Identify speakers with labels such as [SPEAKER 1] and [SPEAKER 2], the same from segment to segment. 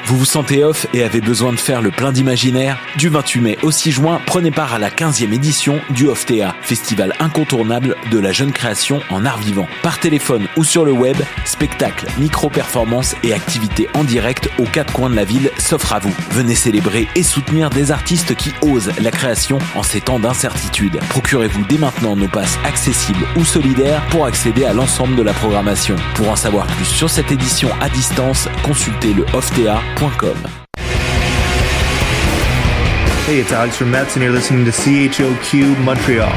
[SPEAKER 1] Vous vous sentez off et avez besoin de faire le plein d'imaginaire? Du 28 mai au 6 juin, prenez part à la 15e édition du OFTEA, festival incontournable de la jeune création en art vivant. Par téléphone ou sur le web, spectacles, micro-performances et activités en direct aux 4 coins de la ville s'offrent à vous. Venez célébrer et soutenir des artistes qui osent la création en ces temps d'incertitude. Procurez-vous dès maintenant nos passes accessibles ou solidaires pour accéder à l'ensemble de la programmation. Pour en savoir plus sur cette édition à distance, consultez le oftea.com.
[SPEAKER 2] Hey, it's Alex from Mets, and you're listening to CHOQ Montreal.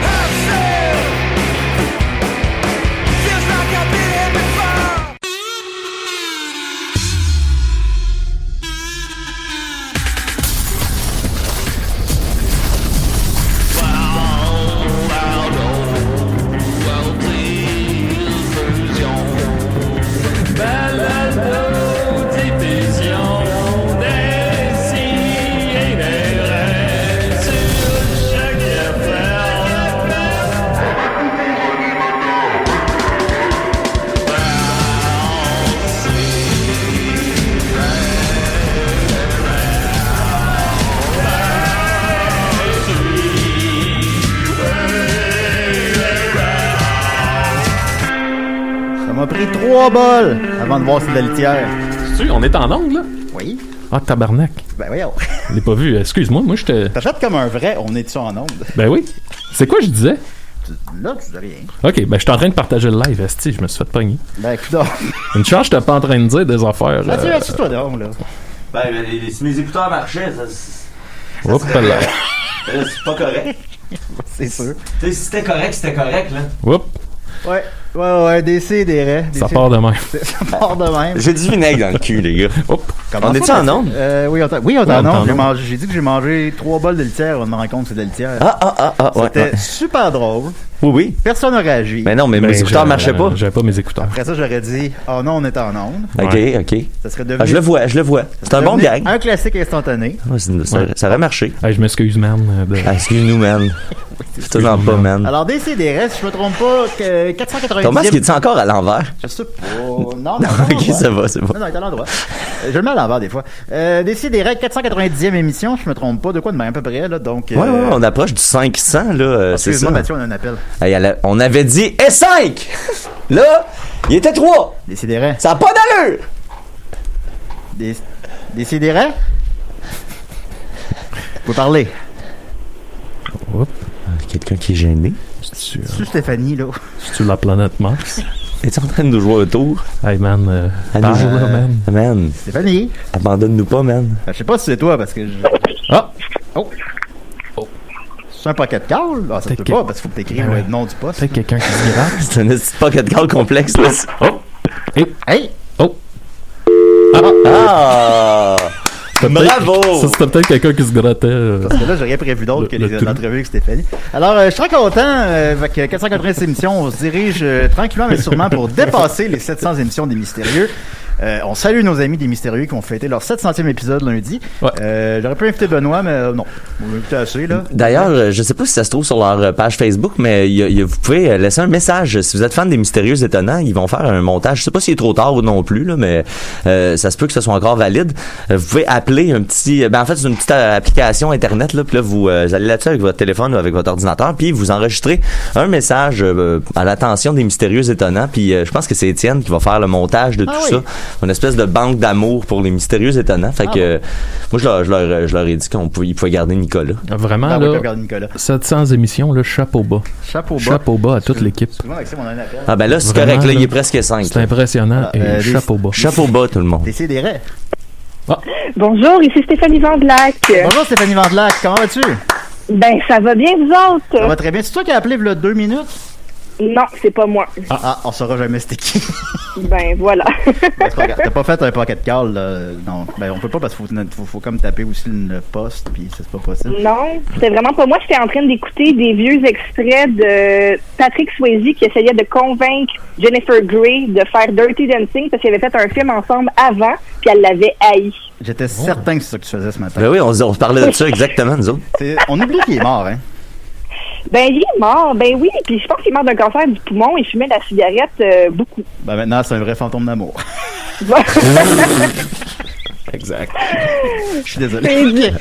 [SPEAKER 3] Pris 3 bols avant de voir si de la litière.
[SPEAKER 4] C'est-tu? On est en angle, là?
[SPEAKER 3] Oui.
[SPEAKER 4] Ah, tabarnak.
[SPEAKER 3] Ben voyons.
[SPEAKER 4] Je l'ai pas vu. Excuse-moi, moi, j'étais...
[SPEAKER 3] T'achètes comme un vrai, on est-tu en onde?
[SPEAKER 4] Ben oui. C'est quoi je disais?
[SPEAKER 3] Là, tu dis rien.
[SPEAKER 4] Ok, ben je suis en train de partager le live, esti, je me suis fait pogner.
[SPEAKER 3] Ben écoute.
[SPEAKER 4] Une chance, j'étais pas en train de dire des affaires.
[SPEAKER 3] Assis-toi donc, là.
[SPEAKER 5] Ben, si mes écouteurs marchaient, ça
[SPEAKER 4] Oups,
[SPEAKER 5] serait... là, c'est pas correct.
[SPEAKER 3] C'est sûr.
[SPEAKER 5] Tu sais, si c'était correct, là.
[SPEAKER 4] Oups.
[SPEAKER 3] Ouais, décidérez.
[SPEAKER 4] Ça part de même.
[SPEAKER 3] Ça part de même.
[SPEAKER 5] J'ai du vinaigre dans le cul, les gars.
[SPEAKER 4] Oups.
[SPEAKER 5] On est-tu en onde?
[SPEAKER 3] Oui, on est en onde. J'ai dit que j'ai mangé 3 bols de litière. On me rend compte que c'est de la litière.
[SPEAKER 5] Ouais.
[SPEAKER 3] C'était super drôle.
[SPEAKER 5] Oui.
[SPEAKER 3] Personne n'a réagi.
[SPEAKER 5] Mais non, mais mes écouteurs marchaient pas.
[SPEAKER 4] J'avais pas mes écouteurs.
[SPEAKER 3] Après ça, j'aurais dit, oh non, on est en onde.
[SPEAKER 5] Ok.
[SPEAKER 3] Ça serait devenu...
[SPEAKER 5] Je le vois. C'est un bon gag.
[SPEAKER 3] Un classique instantané.
[SPEAKER 5] Ouais, ça aurait marché.
[SPEAKER 4] Hey, je m'excuse, man.
[SPEAKER 5] Excuse-nous, man. C'est toujours pas, man.
[SPEAKER 3] Alors, DCDR, si je me trompe pas, 490e...
[SPEAKER 5] Thomas, est-ce qu'il est encore à l'envers?
[SPEAKER 3] Je sais pas. Non.
[SPEAKER 5] Ok, ça va, c'est bon.
[SPEAKER 3] Non, il est à l'endroit. Je le mets à l'envers des fois. DCDR, 490e émission, je me trompe pas. De quoi de même à peu près, là. Donc,
[SPEAKER 5] ouais, on approche du 500, là. C'est ça.
[SPEAKER 3] Excuse-moi, Mathieu, on a un appel.
[SPEAKER 5] Hey, on avait dit S5! Là, il était 3!
[SPEAKER 3] DCDR.
[SPEAKER 5] Ça a pas d'allure!
[SPEAKER 3] DCDR? Vous parler.
[SPEAKER 4] Oups.
[SPEAKER 5] Quelqu'un qui est gêné.
[SPEAKER 3] C'est Stéphanie, là.
[SPEAKER 4] C'est-tu la planète Mars?
[SPEAKER 5] Es-tu en train de nous jouer un tour?
[SPEAKER 4] Hey, man.
[SPEAKER 5] Parle,
[SPEAKER 4] là, man.
[SPEAKER 5] Man.
[SPEAKER 3] Stéphanie.
[SPEAKER 5] Abandonne-nous pas, man.
[SPEAKER 3] Je sais pas si c'est toi, parce que Oh! C'est un pocket call? Ah, ça se peut pas, parce qu'il faut que t'écrives le nom du poste.
[SPEAKER 4] Peut-être quelqu'un qui se gratte.
[SPEAKER 5] C'est un petit pocket call complexe, là.
[SPEAKER 4] Oh!
[SPEAKER 3] Hey!
[SPEAKER 4] Oh!
[SPEAKER 5] Ah! Bravo!
[SPEAKER 4] Ça, c'était peut-être quelqu'un qui se grattait.
[SPEAKER 3] Parce que là, j'ai rien prévu d'autre que l'entrevue avec Stéphanie. Alors, je suis très content. Avec 490 émissions, on se dirige tranquillement mais sûrement pour dépasser les 700 émissions des Mystérieux. On salue nos amis des Mystérieux qui ont fêté leur 700e épisode lundi. Ouais. J'aurais pu inviter Benoît, mais non. On l'a invité assez, là.
[SPEAKER 5] D'ailleurs, je sais pas si ça se trouve sur leur page Facebook, mais vous pouvez laisser un message. Si vous êtes fan des Mystérieux Étonnants, ils vont faire un montage. Je sais pas s'il est trop tard ou non plus, là, mais ça se peut que ce soit encore valide. Vous pouvez appeler un petit... en fait, c'est une petite application Internet, là, puis là, vous allez là-dessus avec votre téléphone ou avec votre ordinateur, puis vous enregistrez un message à l'attention des Mystérieux Étonnants, puis je pense que c'est Étienne qui va faire le montage de tout ça. Une espèce de banque d'amour pour les Mystérieux Étonnants. Fait que moi, je leur ai dit qu'ils pouvaient garder Nicolas.
[SPEAKER 4] Vraiment, là, 700 émissions, là, chapeau bas. Chapeau bas à toute l'équipe.
[SPEAKER 5] Ah ben là, c'est correct, là, il est presque 5.
[SPEAKER 4] C'est impressionnant et chapeau bas.
[SPEAKER 5] Chapeau bas, tout le monde.
[SPEAKER 3] Décidérez.
[SPEAKER 6] Bonjour, ici Stéphanie Vandelac.
[SPEAKER 3] Bonjour Stéphanie Vandelac, comment vas-tu?
[SPEAKER 6] Ben, ça va bien, vous autres?
[SPEAKER 3] Ça va très bien. C'est toi qui as appelé il y a 2 minutes?
[SPEAKER 6] Non, c'est pas moi.
[SPEAKER 3] On saura jamais c'était qui.
[SPEAKER 6] Ben, voilà.
[SPEAKER 3] T'as pas fait un pocket call, là? Non, ben, on peut pas parce qu'il faut comme taper aussi le poste, puis c'est pas possible.
[SPEAKER 6] Non, c'était vraiment pas moi. J'étais en train d'écouter des vieux extraits de Patrick Swayze qui essayait de convaincre Jennifer Grey de faire Dirty Dancing parce qu'ils avaient fait un film ensemble avant, puis elle l'avait haï.
[SPEAKER 3] J'étais certain que c'est ça que tu faisais ce matin.
[SPEAKER 5] Ben oui, on parlait de ça exactement, nous autres.
[SPEAKER 3] On oublie qu'il est mort, hein?
[SPEAKER 6] Ben, il est mort, ben oui, puis je pense qu'il est mort d'un cancer du poumon et fumait de la cigarette beaucoup.
[SPEAKER 3] Ben maintenant, c'est un vrai fantôme d'amour.
[SPEAKER 5] Exact.
[SPEAKER 3] Je suis désolé.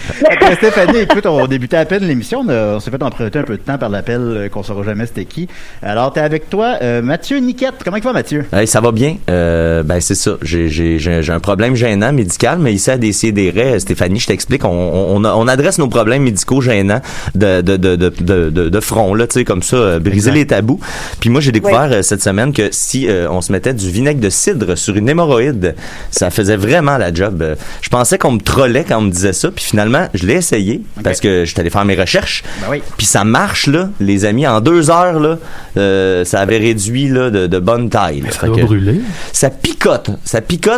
[SPEAKER 3] Stéphanie, écoute, on débutait à peine l'émission. On s'est fait emprunter un peu de temps par l'appel qu'on saura jamais c'était qui. Alors, t'es avec toi, Mathieu Niquette. Comment il va, Mathieu?
[SPEAKER 5] Hey, ça va bien. Ben, c'est ça. J'ai un problème gênant médical, mais ici à Décideret, Stéphanie, je t'explique, on adresse nos problèmes médicaux gênants de front, là, tu sais, comme ça, briser les tabous. Puis moi, j'ai découvert cette semaine que si on se mettait du vinaigre de cidre sur une hémorroïde, ça faisait vraiment la job. Je pensais qu'on me trollait quand on me disait ça, puis finalement, je l'ai essayé parce que j'étais allé faire mes recherches.
[SPEAKER 3] Ben oui.
[SPEAKER 5] Puis ça marche, là, les amis. En 2 heures, là, ça avait réduit là, de bonne taille.
[SPEAKER 4] Ça doit brûler.
[SPEAKER 5] Ça picote,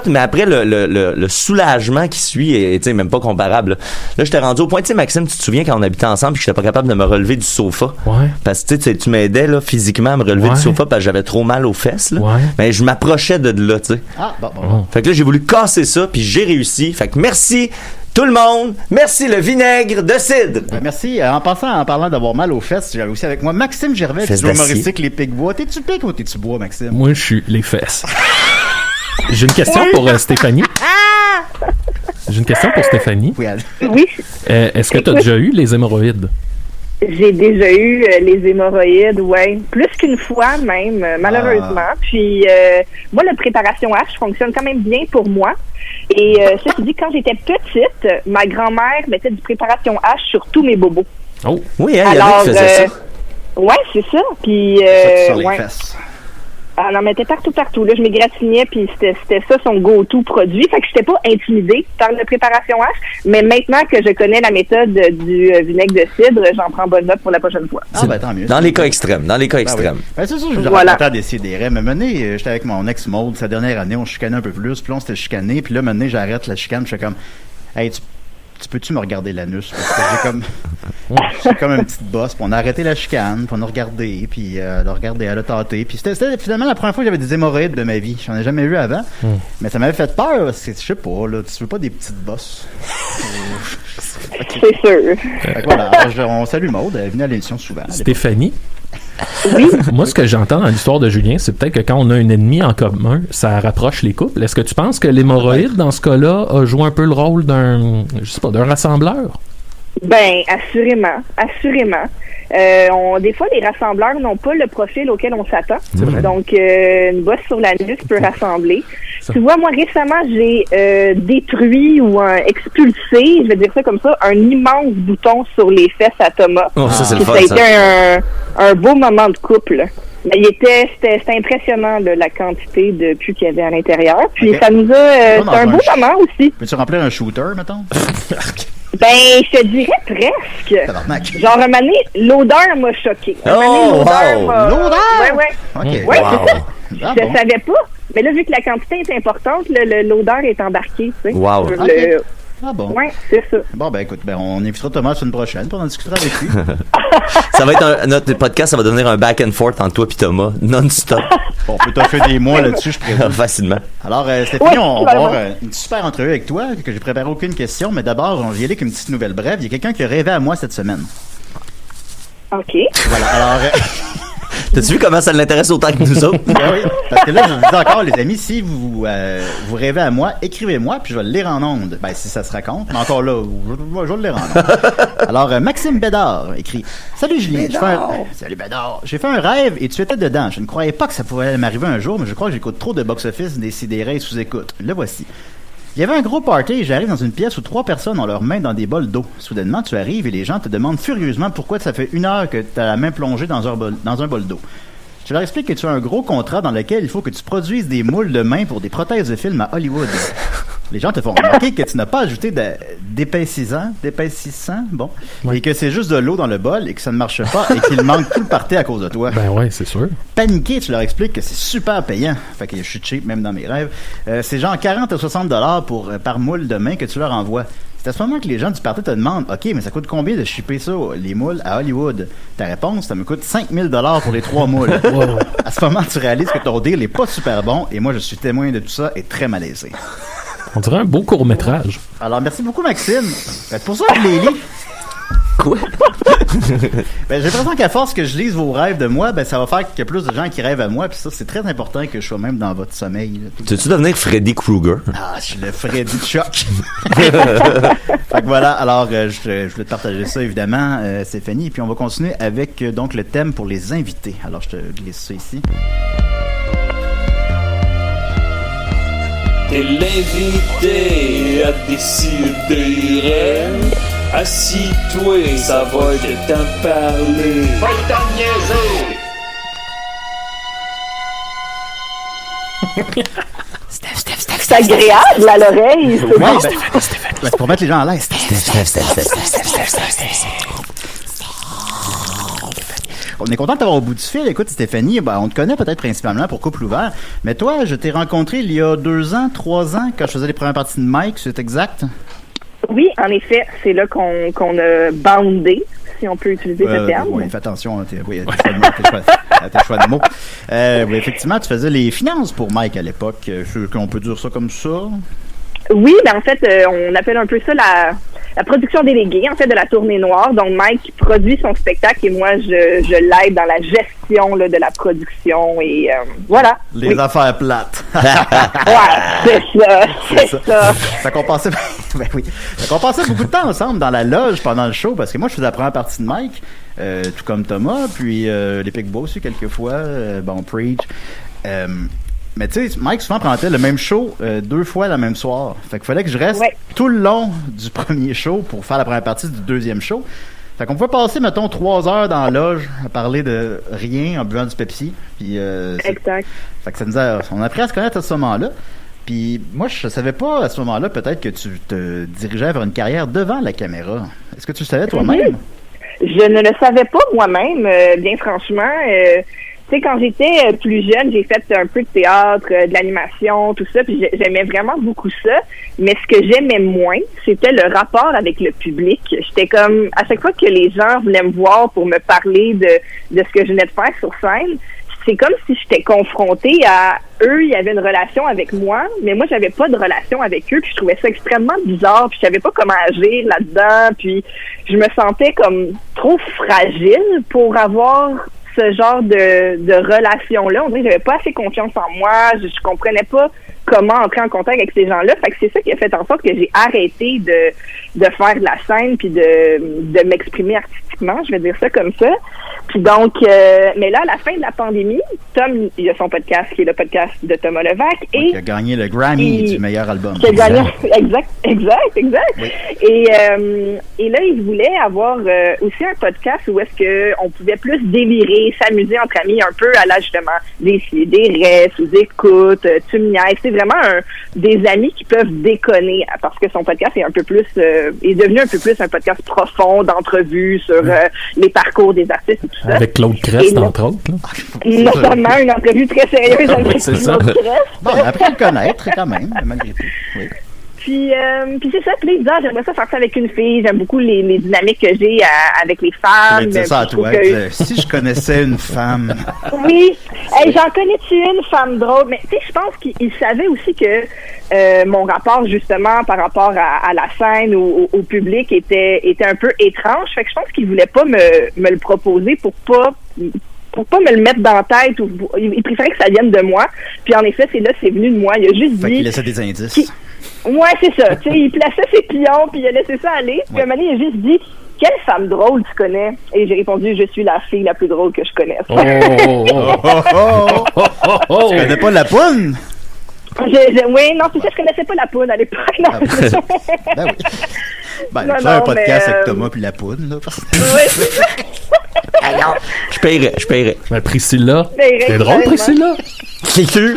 [SPEAKER 5] mais après, le soulagement qui suit est même pas comparable. Là, j'étais rendu au point, tu sais, Maxime, tu te souviens quand on habitait ensemble puis que j'étais pas capable de me relever du sofa?
[SPEAKER 4] Ouais.
[SPEAKER 5] Parce que tu m'aidais là, physiquement à me relever du sofa parce que j'avais trop mal aux fesses. Là.
[SPEAKER 4] Ouais.
[SPEAKER 5] Mais je m'approchais de là, tu sais.
[SPEAKER 3] Ah, bon.
[SPEAKER 5] Fait que là, j'ai voulu casser ça, puis j'ai réussi. Fait que merci tout le monde. Merci le vinaigre de cidre.
[SPEAKER 3] Merci. En parlant d'avoir mal aux fesses, j'avais aussi avec moi Maxime Gervais, du humoristique Les Pics-Bois. T'es-tu pic ou t'es-tu bois, Maxime?
[SPEAKER 4] Moi, je suis les fesses. J'ai une question pour Stéphanie. J'ai une question pour Stéphanie.
[SPEAKER 6] Oui.
[SPEAKER 4] Est-ce que tu as déjà eu les hémorroïdes?
[SPEAKER 6] J'ai déjà eu les hémorroïdes, ouais, plus qu'une fois même, malheureusement. Puis moi, la préparation H fonctionne quand même bien pour moi. Et ceci dit, quand j'étais petite, ma grand-mère mettait du préparation H sur tous mes bobos.
[SPEAKER 5] Oh, oui, hein, il y en a qui faisaient ça.
[SPEAKER 6] Ouais, c'est ça. Puis
[SPEAKER 3] sur les fesses.
[SPEAKER 6] Elle en mettait partout. Là, je m'égratignais, puis c'était ça son go-to produit. Fait que j'étais pas intimidée par la préparation H, mais maintenant que je connais la méthode du vinaigre de cidre, j'en prends bonne note pour la prochaine fois.
[SPEAKER 3] Ah, ben tant mieux.
[SPEAKER 5] Dans les cas extrêmes.
[SPEAKER 3] Oui. Ben, c'est ça, je racontais à Décideret. Mais maintenant, j'étais avec mon ex Maud, sa dernière année, on chicanait un peu plus, puis là, on s'était chicané, puis là, maintenant, j'arrête la chicane, je fais comme, hey, tu peux-tu me regarder l'anus? Parce que j'ai comme une petite bosse. Puis on a arrêté la chicane, puis on a regardé, puis elle a tâté. Puis c'était finalement la première fois que j'avais des hémorroïdes de ma vie. J'en ai jamais eu avant. Mais ça m'avait fait peur. Je sais pas, là, tu veux pas des petites bosses?
[SPEAKER 6] C'est sûr.
[SPEAKER 3] Voilà, on salue Maude, elle est venue à l'émission souvent.
[SPEAKER 4] Stéphanie?
[SPEAKER 6] Oui.
[SPEAKER 4] Moi, ce que j'entends dans l'histoire de Julien, c'est peut-être que quand on a un ennemi en commun, ça rapproche les couples. Est-ce que tu penses que l'hémorroïde, dans ce cas-là, a joué un peu le rôle d'un rassembleur? Ben,
[SPEAKER 6] assurément. Des fois, les rassembleurs n'ont pas le profil auquel on s'attend. Donc, une bosse sur la nuque peut rassembler. Tu vois, moi, récemment, j'ai détruit ou expulsé, je vais dire ça comme ça, un immense bouton sur les fesses à Thomas.
[SPEAKER 5] Oh, ça, c'est le fun,
[SPEAKER 6] ça a été un beau moment de couple. Mais c'était impressionnant, là, la quantité de pus qu'il y avait à l'intérieur. Puis ça nous a... c'est un beau moment aussi.
[SPEAKER 3] Peux-tu remplir un shooter, mettons?
[SPEAKER 6] Ben, je te dirais presque. Genre, un moment donné, l'odeur m'a choqué.
[SPEAKER 5] L'odeur?
[SPEAKER 6] Ouais. Ouais, c'est ça. Je savais pas. Mais là, vu que la quantité est importante, l'odeur est embarquée, tu sais.
[SPEAKER 5] Wow.
[SPEAKER 3] Ah bon?
[SPEAKER 6] Oui, c'est ça.
[SPEAKER 3] Bon, ben écoute, on invitera Thomas la semaine prochaine, puis on en discutera avec lui.
[SPEAKER 5] Ça va être notre podcast, ça va devenir un back and forth entre toi et Thomas, non-stop.
[SPEAKER 3] Bon, on peut t'offrir des mois là-dessus, je présume.
[SPEAKER 5] Facilement.
[SPEAKER 3] Alors, Stéphanie, on va avoir une super entrevue avec toi, que j'ai préparé aucune question, mais d'abord, on va y aller avec une petite nouvelle brève. Il y a quelqu'un qui a rêvé à moi cette semaine.
[SPEAKER 6] OK.
[SPEAKER 3] Voilà, alors...
[SPEAKER 5] T'as-tu vu comment ça l'intéresse autant que nous autres?
[SPEAKER 3] Oui, parce que là, je vous dis encore, les amis, si vous rêvez à moi, écrivez-moi, puis je vais le lire en ondes. Ben, si ça se raconte, mais encore là, je vais le lire en ondes. Alors, Maxime Bédard écrit « Salut Julien, Salut Bédard, j'ai fait un rêve et tu étais dedans. Je ne croyais pas que ça pourrait m'arriver un jour, mais je crois que j'écoute trop de box-office, Décideret sous-écoute. Le voici. Il y avait un gros party et j'arrive dans une pièce où 3 personnes ont leurs mains dans des bols d'eau. Soudainement, tu arrives et les gens te demandent furieusement pourquoi ça fait 1 heure que tu as la main plongée dans un bol d'eau. Je leur explique que tu as un gros contrat dans lequel il faut que tu produises des moules de main pour des prothèses de film à Hollywood. Les gens te font remarquer que tu n'as pas ajouté d'épaississant, bon, et que c'est juste de l'eau dans le bol et que ça ne marche pas et qu'il manque tout le party à cause de toi.
[SPEAKER 4] Ben ouais, c'est sûr.
[SPEAKER 3] Paniqué, tu leur expliques que c'est super payant. Fait que je suis cheap même dans mes rêves. C'est genre 40 à 60 $ par moule de main que tu leur envoies. C'est à ce moment que les gens du party te demandent « OK, mais ça coûte combien de shipper ça, les moules, à Hollywood? » Ta réponse, ça me coûte 5 000 $ pour les 3 moules. Wow. À ce moment, tu réalises que ton deal n'est pas super bon et moi, je suis témoin de tout ça et très malaisé.
[SPEAKER 4] On dirait un beau court-métrage.
[SPEAKER 3] Alors, merci beaucoup, Maxime. C'est pour ça que je les lis.
[SPEAKER 5] Quoi?
[SPEAKER 3] Ben, j'ai l'impression qu'à force que je lise vos rêves de moi, ben, ça va faire qu'il y a plus de gens qui rêvent à moi, puis ça, c'est très important que je sois même dans votre sommeil.
[SPEAKER 5] Tu veux-tu devenir Freddy Krueger?
[SPEAKER 3] Ah, je suis le Freddy de choc. Fait que voilà, alors, je voulais te partager ça, évidemment, Stéphanie, et puis on va continuer avec, donc, le thème pour les invités. Alors, je te glisse ça ici.
[SPEAKER 7] T'es l'invité à décider. Assis-toi, ça va de t'en parler. Va t'en niaiser!
[SPEAKER 6] C'est agréable à l'oreille. C'est bon.
[SPEAKER 3] Ben, pour mettre les gens à l'aise. On est content de t'avoir au bout du fil. Écoute, Stéphanie, ben, on te connaît peut-être principalement pour Couple Ouvert, mais toi, je t'ai rencontré il y a 2 ans, 3 ans, quand je faisais les premières parties de Mike, c'est exact?
[SPEAKER 6] Oui, en effet, c'est là qu'on a bandé, si on peut utiliser ce terme.
[SPEAKER 3] Oui, fais attention à tes choix de mots. Oui, effectivement, tu faisais les finances pour Mike à l'époque. On peut dire ça comme ça?
[SPEAKER 6] Oui, ben en fait, on appelle un peu ça la production déléguée, en fait, de la Tournée Noire. Donc, Mike produit son spectacle et moi, je l'aide dans la gestion là, de la production et voilà.
[SPEAKER 3] Les affaires plates.
[SPEAKER 6] Ouais, c'est ça.
[SPEAKER 3] Ça qu'on passait, ben oui. Ça qu'on passait beaucoup de temps ensemble dans la loge pendant le show parce que moi, je faisais la première partie de Mike, tout comme Thomas, puis les Picbois aussi quelquefois, Preach. Mais tu sais, Mike souvent prenait le même show 2 fois le même soir. Fait qu'il fallait que je reste tout le long du premier show pour faire la première partie du deuxième show. Fait qu'on pouvait passer, mettons, 3 heures dans la loge à parler de rien en buvant du Pepsi. Puis,
[SPEAKER 6] exact.
[SPEAKER 3] Fait que on a appris à se connaître à ce moment-là. Puis moi, je savais pas à ce moment-là peut-être que tu te dirigeais vers une carrière devant la caméra. Est-ce que tu le savais toi-même?
[SPEAKER 6] Je ne le savais pas moi-même, bien franchement. Tu sais, quand j'étais plus jeune, j'ai fait un peu de théâtre, de l'animation, tout ça, puis j'aimais vraiment beaucoup ça. Mais ce que j'aimais moins, c'était le rapport avec le public. J'étais comme, à chaque fois que les gens venaient me voir pour me parler de ce que je venais de faire sur scène, c'est comme si j'étais confrontée à eux, il y avait une relation avec moi, mais moi, j'avais pas de relation avec eux, puis je trouvais ça extrêmement bizarre, puis je savais pas comment agir là-dedans, puis je me sentais comme trop fragile pour avoir ce genre de relation-là. On dirait que j'avais pas assez confiance en moi, je comprenais pas comment entrer en contact avec ces gens-là. Fait que c'est ça qui a fait en sorte que j'ai arrêté de faire de la scène puis de m'exprimer artistiquement, je vais dire ça comme ça. Puis donc, mais là, à la fin de la pandémie, Tom, il a son podcast qui est le podcast de Thomas Levac. Et
[SPEAKER 3] qui a gagné le Grammy du meilleur album.
[SPEAKER 6] Qui a gagné, exact. Oui. Et là, il voulait avoir aussi un podcast où est-ce que on pouvait plus délirer, s'amuser entre amis un peu à la justement des restes, des écoutes, tu me niaises. C'est vraiment des amis qui peuvent déconner parce que son podcast est un peu plus est devenu un peu plus un podcast profond d'entrevues sur les parcours des artistes et tout ça.
[SPEAKER 4] Avec Claude Crest, entre autres.
[SPEAKER 6] Notamment une entrevue très sérieuse avec Claude Crest.
[SPEAKER 3] Bon, après le connaître quand même, malgré tout. Oui.
[SPEAKER 6] Puis c'est ça, puis là, j'aimerais ça faire ça avec une fille. J'aime beaucoup les dynamiques que j'ai avec les femmes.
[SPEAKER 3] C'est ça à toi. Si je connaissais une femme.
[SPEAKER 6] Oui. Hey, j'en connais-tu une femme drôle? Mais tu sais, je pense qu'il savait aussi que mon rapport, justement, par rapport à la scène ou au public était un peu étrange. Fait que je pense qu'il voulait pas me le proposer pour pas me le mettre dans la tête. Il préférait que ça vienne de moi. Puis en effet, c'est venu de moi. Il a juste dit...
[SPEAKER 3] Il laissait des indices.
[SPEAKER 6] Ouais, c'est ça. Tu sais, il plaçait ses pions, puis il a laissé ça aller. Puis à un moment donné, il a juste dit « Quelle femme drôle tu connais? » Et j'ai répondu « Je suis la fille la plus drôle que je connaisse. »
[SPEAKER 3] Tu connais pas la poune?
[SPEAKER 6] Oui, non, c'est ça, je connaissais pas la poune à l'époque. Ben
[SPEAKER 3] oui. Ben, tu as un podcast avec Thomas puis la poune, là.
[SPEAKER 6] Oui, c'est ça.
[SPEAKER 5] Je paierais.
[SPEAKER 4] Ben, Priscilla. C'est drôle, Priscilla.
[SPEAKER 5] C'est sûr.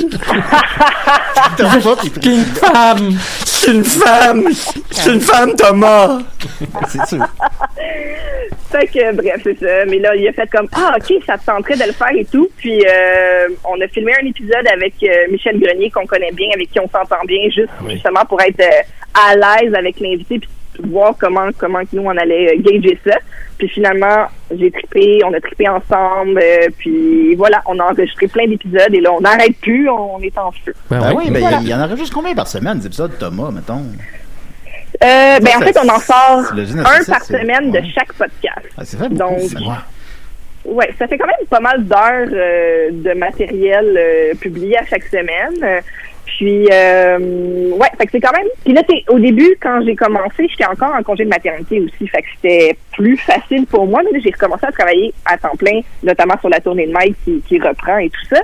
[SPEAKER 4] Une femme!
[SPEAKER 5] C'est une femme! C'est une femme, Thomas!
[SPEAKER 3] C'est sûr.
[SPEAKER 6] Fait que, bref, c'est ça. Mais là, il a fait comme, OK, ça te tenterait de le faire et tout. Puis, on a filmé un épisode avec Michel Grenier, qu'on connaît bien, avec qui on s'entend bien, justement pour être à l'aise avec l'invité, puis voir comment nous, on allait gager ça. Puis finalement, on a trippé ensemble, puis voilà, on a enregistré plein d'épisodes, et là, on n'arrête plus, on est en feu.
[SPEAKER 3] Voilà. Il y en aurait juste combien par semaine, des épisodes, Thomas, mettons?
[SPEAKER 6] En fait, on en sort un par
[SPEAKER 3] c'est
[SPEAKER 6] semaine de chaque podcast.
[SPEAKER 3] Ah, c'est vrai, beaucoup,
[SPEAKER 6] donc,
[SPEAKER 3] c'est
[SPEAKER 6] ça fait quand même pas mal d'heures de matériel publié à chaque semaine. Puis, fait que c'est quand même... Puis là, au début, quand j'ai commencé, j'étais encore en congé de maternité aussi, fait que c'était plus facile pour moi. Mais là, j'ai recommencé à travailler à temps plein, notamment sur la tournée de Mike qui reprend et tout ça.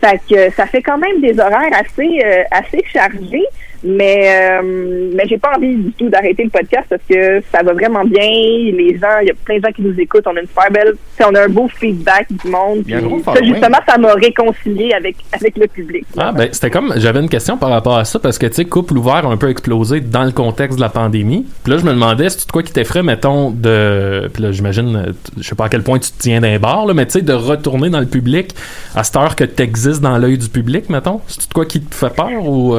[SPEAKER 6] Fait que ça fait quand même des horaires assez chargés. Mais j'ai pas envie du tout d'arrêter le podcast parce que ça va vraiment bien. Les gens, il y a plein de gens qui nous écoutent. On a une super belle, on a un beau feedback du monde. Puis ça, justement, ça m'a réconcilié avec le public.
[SPEAKER 4] Ah, ben, c'était comme, j'avais une question par rapport à ça parce que, tu sais, Couple ouvert a un peu explosé dans le contexte de la pandémie. Puis là, je me demandais, c'est quoi qui t'effraie, mettons, puis là, j'imagine, je sais pas à quel point tu te tiens d'un bar, là, mais tu sais, de retourner dans le public à cette heure que t'existes dans l'œil du public, mettons. C'est quoi qui te fait peur ou...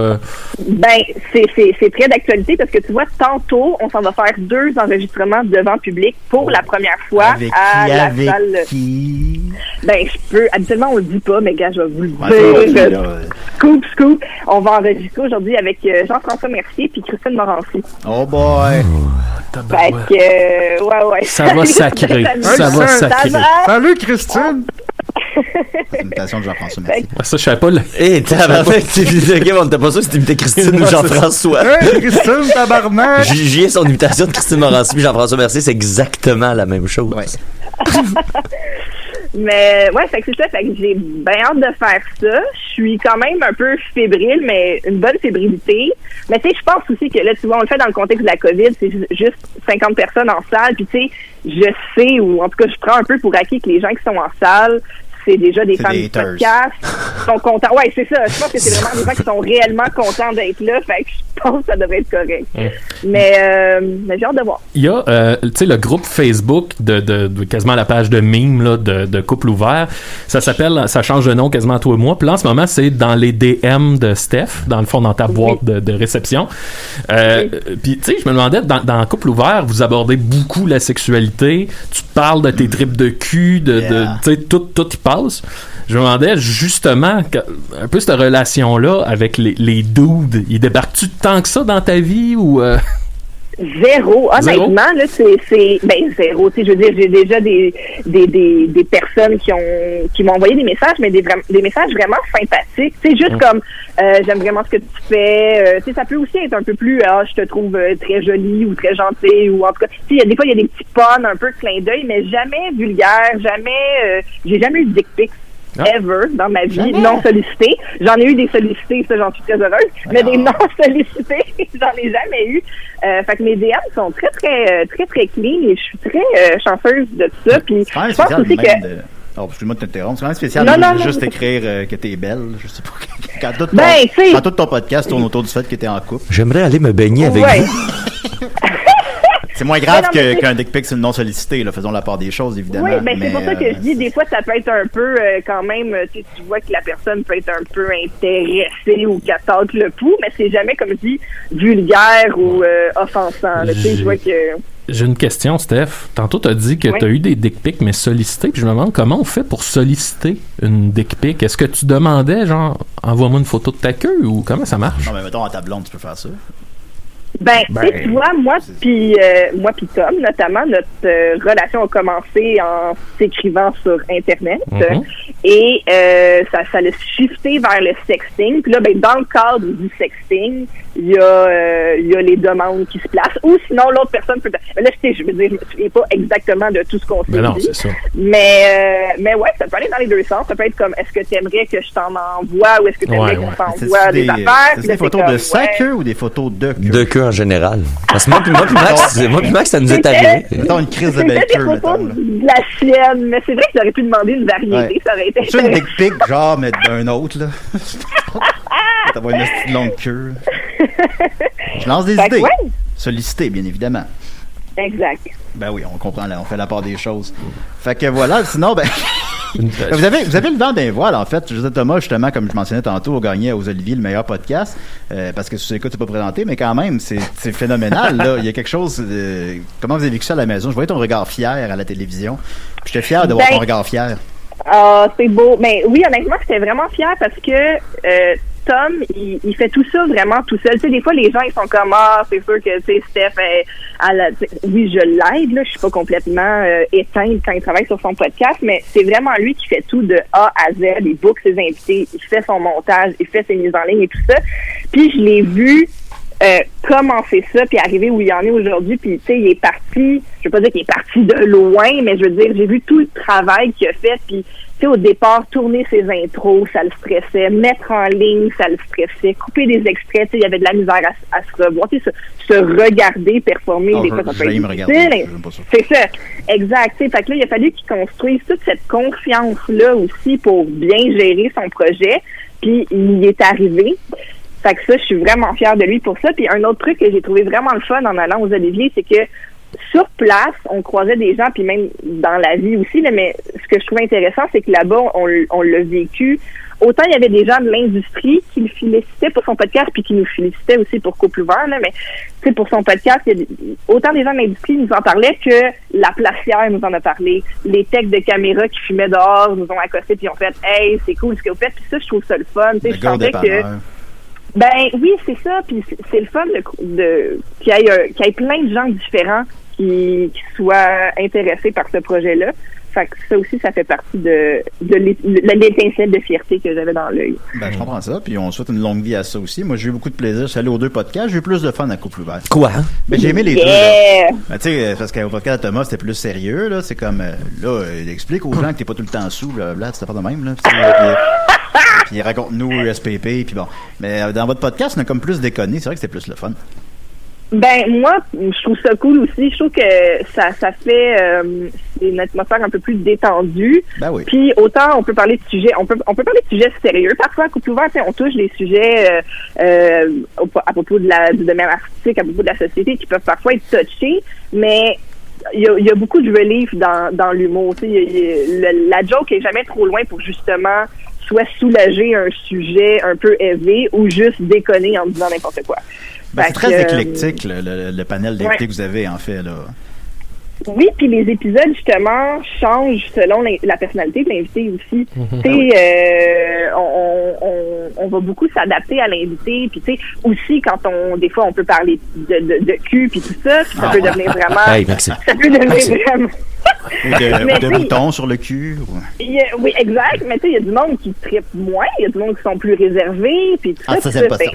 [SPEAKER 6] Ben, c'est très d'actualité parce que tu vois, tantôt, on s'en va faire 2 enregistrements devant public pour la première fois la salle.
[SPEAKER 3] Qui?
[SPEAKER 6] Ben, habituellement, on le dit pas, mais gars, je vais vous le dire. Scoop. On va enregistrer aujourd'hui avec Jean-François Mercier puis Christine Morancy.
[SPEAKER 3] Oh boy!
[SPEAKER 6] Fait que, ouais.
[SPEAKER 4] Ça va sacrer. Ça va sacrer.
[SPEAKER 3] Salut, Christine! C'est l'imitation de Jean-François Mercier.
[SPEAKER 4] Ça, je savais pas.
[SPEAKER 5] On n'était pas sûr si t'imitais Christine ou Jean-François.
[SPEAKER 3] Hey, Christine, tabarnak!
[SPEAKER 5] Juger son imitation de Christine Morancy et Jean-François Mercier, c'est exactement la même chose.
[SPEAKER 3] Ouais.
[SPEAKER 6] Mais ouais, fait que c'est ça, fait que j'ai bien hâte de faire ça. Je suis quand même un peu fébrile, mais une bonne fébrilité. Mais tu sais, je pense aussi que là, tu vois, on le fait dans le contexte de la COVID, c'est juste 50 personnes en salle, puis tu sais, je sais, ou en tout cas, je prends un peu pour acquis que les gens qui sont en salle, c'est déjà des fans du podcast, sont contents. Ouais, c'est ça. Je pense que c'est vraiment des gens qui sont réellement contents d'être là. Fait que je pense que ça devrait être correct. Mais j'ai hâte de voir.
[SPEAKER 4] Il y a, tu sais, le groupe Facebook de quasiment la page de meme là, de Couple ouvert. Ça s'appelle, ça change de nom quasiment tous les mois. Puis là, en ce moment, c'est dans les DM de Steph, dans le fond, dans ta boîte de réception. Puis, tu sais, je me demandais, dans Couple ouvert, vous abordez beaucoup la sexualité. Tu parles de tes tripes de cul, tu sais, tout y passe. Je me demandais justement un peu cette relation-là avec les dudes. Ils débarquent-tu tant que ça dans ta vie ou...
[SPEAKER 6] Zéro. Honnêtement, là, c'est zéro. Tu sais, je veux dire, j'ai déjà des personnes qui m'ont envoyé des messages, mais des messages vraiment sympathiques. Tu sais, juste comme j'aime vraiment ce que tu fais. Tu sais, ça peut aussi être un peu plus je te trouve très jolie ou très gentille ou en tout cas. Tu sais, des fois il y a des petits puns, un peu clin d'œil, mais jamais vulgaire, jamais. J'ai jamais eu de dick pics. Ever dans ma vie, non sollicités. J'en ai eu des sollicités, ça j'en suis très heureuse, mais des non sollicités, j'en ai jamais eu. Fait que mes DM sont très clean et je suis très chanceuse de ça. Puis je pense aussi que
[SPEAKER 3] excuse-moi de t'interrompre. C'est quand même spécial de juste écrire que t'es belle. Je sais pas. Quand tout ton podcast tourne autour du fait que t'es en couple.
[SPEAKER 5] J'aimerais aller me baigner avec vous.
[SPEAKER 3] C'est moins grave qu'un dick pic sur le non sollicité, là. Faisons la part des choses, évidemment.
[SPEAKER 6] Oui, mais c'est pour ça que je dis, des fois, ça peut être un peu, quand même, tu vois que la personne peut être un peu intéressée ou qu'elle tente le pouls, mais c'est jamais, comme je dis, vulgaire ou offensant. Tu sais, je vois que...
[SPEAKER 4] J'ai une question, Steph. Tantôt, tu as dit que tu as eu des dick pics, mais sollicités. Puis je me demande comment on fait pour solliciter une dick pic. Est-ce que tu demandais, genre, envoie-moi une photo de ta queue ou comment ça marche?
[SPEAKER 3] Non, mais mettons, à ta blonde, tu peux faire ça.
[SPEAKER 6] Tu vois, moi puis Tom, notamment, notre relation a commencé en s'écrivant sur Internet et ça l'a shifté vers le sexting. Puis là, dans le cadre du sexting, il y a les demandes qui se placent. Ou sinon, l'autre personne peut... Mais là, je veux dire, je me souviens pas exactement de tout ce qu'on s'est dit.
[SPEAKER 4] Non, c'est ça.
[SPEAKER 6] Mais ouais, ça peut aller dans les deux sens. Ça peut être comme, est-ce que tu aimerais que je t'en envoie ou est-ce que tu aimerais qu'on t'envoie des affaires?
[SPEAKER 3] C'est des photos de sa queue ou des photos de queue?
[SPEAKER 5] De queue en général? Parce que moi puis Max, ça nous est arrivé.
[SPEAKER 3] Mettons une crise de belle queue, mettons. Là.
[SPEAKER 6] De la chienne, mais c'est vrai que j'aurais pu demander une variété, ça aurait été
[SPEAKER 3] c'est une big pic, genre, mais d'un autre, là. T'as une petite longue queue. Je lance des idées. Ouais. Solliciter, bien évidemment.
[SPEAKER 6] Exact.
[SPEAKER 3] Ben oui, on comprend, là, on fait la part des choses. Fait que voilà, sinon, ben... vous avez le vent d'un voile, en fait. José Thomas, justement, comme je mentionnais tantôt, a gagné aux Olivier le meilleur podcast, parce que sur l'écoute, c'est pas présenté, mais quand même, c'est phénoménal, là. Il y a quelque chose de... Comment vous avez vécu ça à la maison? Je voyais ton regard fier à la télévision. Puis j'étais fier de voir ton regard fier.
[SPEAKER 6] Ah, c'est beau. Mais oui, honnêtement, j'étais vraiment fière parce que Tom, il fait tout ça vraiment tout seul. Tu sais, des fois, les gens, ils sont comme, c'est sûr que, tu sais, Steph, oui, je l'aide, là, je suis pas complètement éteinte quand il travaille sur son podcast, mais c'est vraiment lui qui fait tout de A à Z. Il book ses invités, il fait son montage, il fait ses mises en ligne et tout ça. Puis je l'ai vu commencer ça, puis arriver où il en est aujourd'hui, puis tu sais, il est parti, je veux pas dire qu'il est parti de loin, mais je veux dire, j'ai vu tout le travail qu'il a fait, puis tu sais, au départ, tourner ses intros, ça le stressait, mettre en ligne, ça le stressait, couper des extraits, tu sais, il y avait de la misère à se revoir, tu sais, se regarder, performer, des fois, ça peut être difficile. C'est ça, exact, tu sais, fait que là, il a fallu qu'il construise toute cette confiance-là aussi pour bien gérer son projet, puis il y est arrivé. Fait que ça, je suis vraiment fière de lui pour ça. Puis un autre truc que j'ai trouvé vraiment le fun en allant aux Olivier, c'est que sur place, on croisait des gens, puis même dans la vie aussi, là, mais ce que je trouvais intéressant, c'est que là-bas, on l'a vécu. Autant il y avait des gens de l'industrie qui le félicitaient pour son podcast, puis qui nous félicitaient aussi pour Couple Ouvert, là, mais tu sais, pour son podcast, autant des gens de l'industrie nous en parlaient que la placière nous en a parlé. Les techs de caméra qui fumaient dehors nous ont accostés, puis ont fait « Hey, c'est cool ce que vous faites ». Puis ça, je trouve ça le fun. Tu sais, je sentais que... Ben oui, c'est ça, puis c'est le fun qu'il y ait plein de gens différents qui soient intéressés par ce projet-là. Fait que ça aussi, ça fait partie de l'étincelle de fierté que j'avais dans l'œil.
[SPEAKER 3] Ben, je comprends ça, puis on souhaite une longue vie à ça aussi. Moi, j'ai eu beaucoup de plaisir. Je suis allé aux 2 podcasts, j'ai eu plus de fun à Couple Ouvert.
[SPEAKER 5] Quoi?
[SPEAKER 3] Ben, j'ai aimé les 2. Ben, tu sais, parce qu'au podcast de Thomas, c'était plus sérieux, là. C'est comme, là, il explique aux gens que t'es pas tout le temps sous, blablabla, c'est pas de même, là. Puis raconte-nous SPP, puis bon. Mais dans votre podcast, on a comme plus déconné. C'est vrai que c'était plus le fun.
[SPEAKER 6] Ben moi, je trouve ça cool aussi. Je trouve que ça fait une atmosphère un peu plus détendue.
[SPEAKER 3] Ben oui.
[SPEAKER 6] Puis autant on peut parler de sujets, on peut parler de sujets sérieux. Parfois, à Couple Ouvert, on touche les sujets à propos du domaine artistique, à propos de la société, qui peuvent parfois être touchés, mais il y a beaucoup de relief dans l'humour. La joke est jamais trop loin pour justement soit soulager un sujet un peu élevé ou juste déconner en disant n'importe quoi.
[SPEAKER 3] Ben, c'est très éclectique, le panel d'invités que vous avez, en fait, là.
[SPEAKER 6] Oui, puis les épisodes, justement, changent selon la personnalité de l'invité aussi. Tu sais, on va beaucoup s'adapter à l'invité, puis tu sais, aussi, des fois, on peut parler de cul, puis tout ça, puis ça peut devenir vraiment...
[SPEAKER 5] Hey, merci.
[SPEAKER 6] Ça peut devenir vraiment...
[SPEAKER 3] ou de boutons sur le cul.
[SPEAKER 6] Oui, exact, mais tu sais, il y a du monde qui trippe moins, il y a du monde qui sont plus réservés, puis tout ça.
[SPEAKER 3] Ça, c'est pas ça.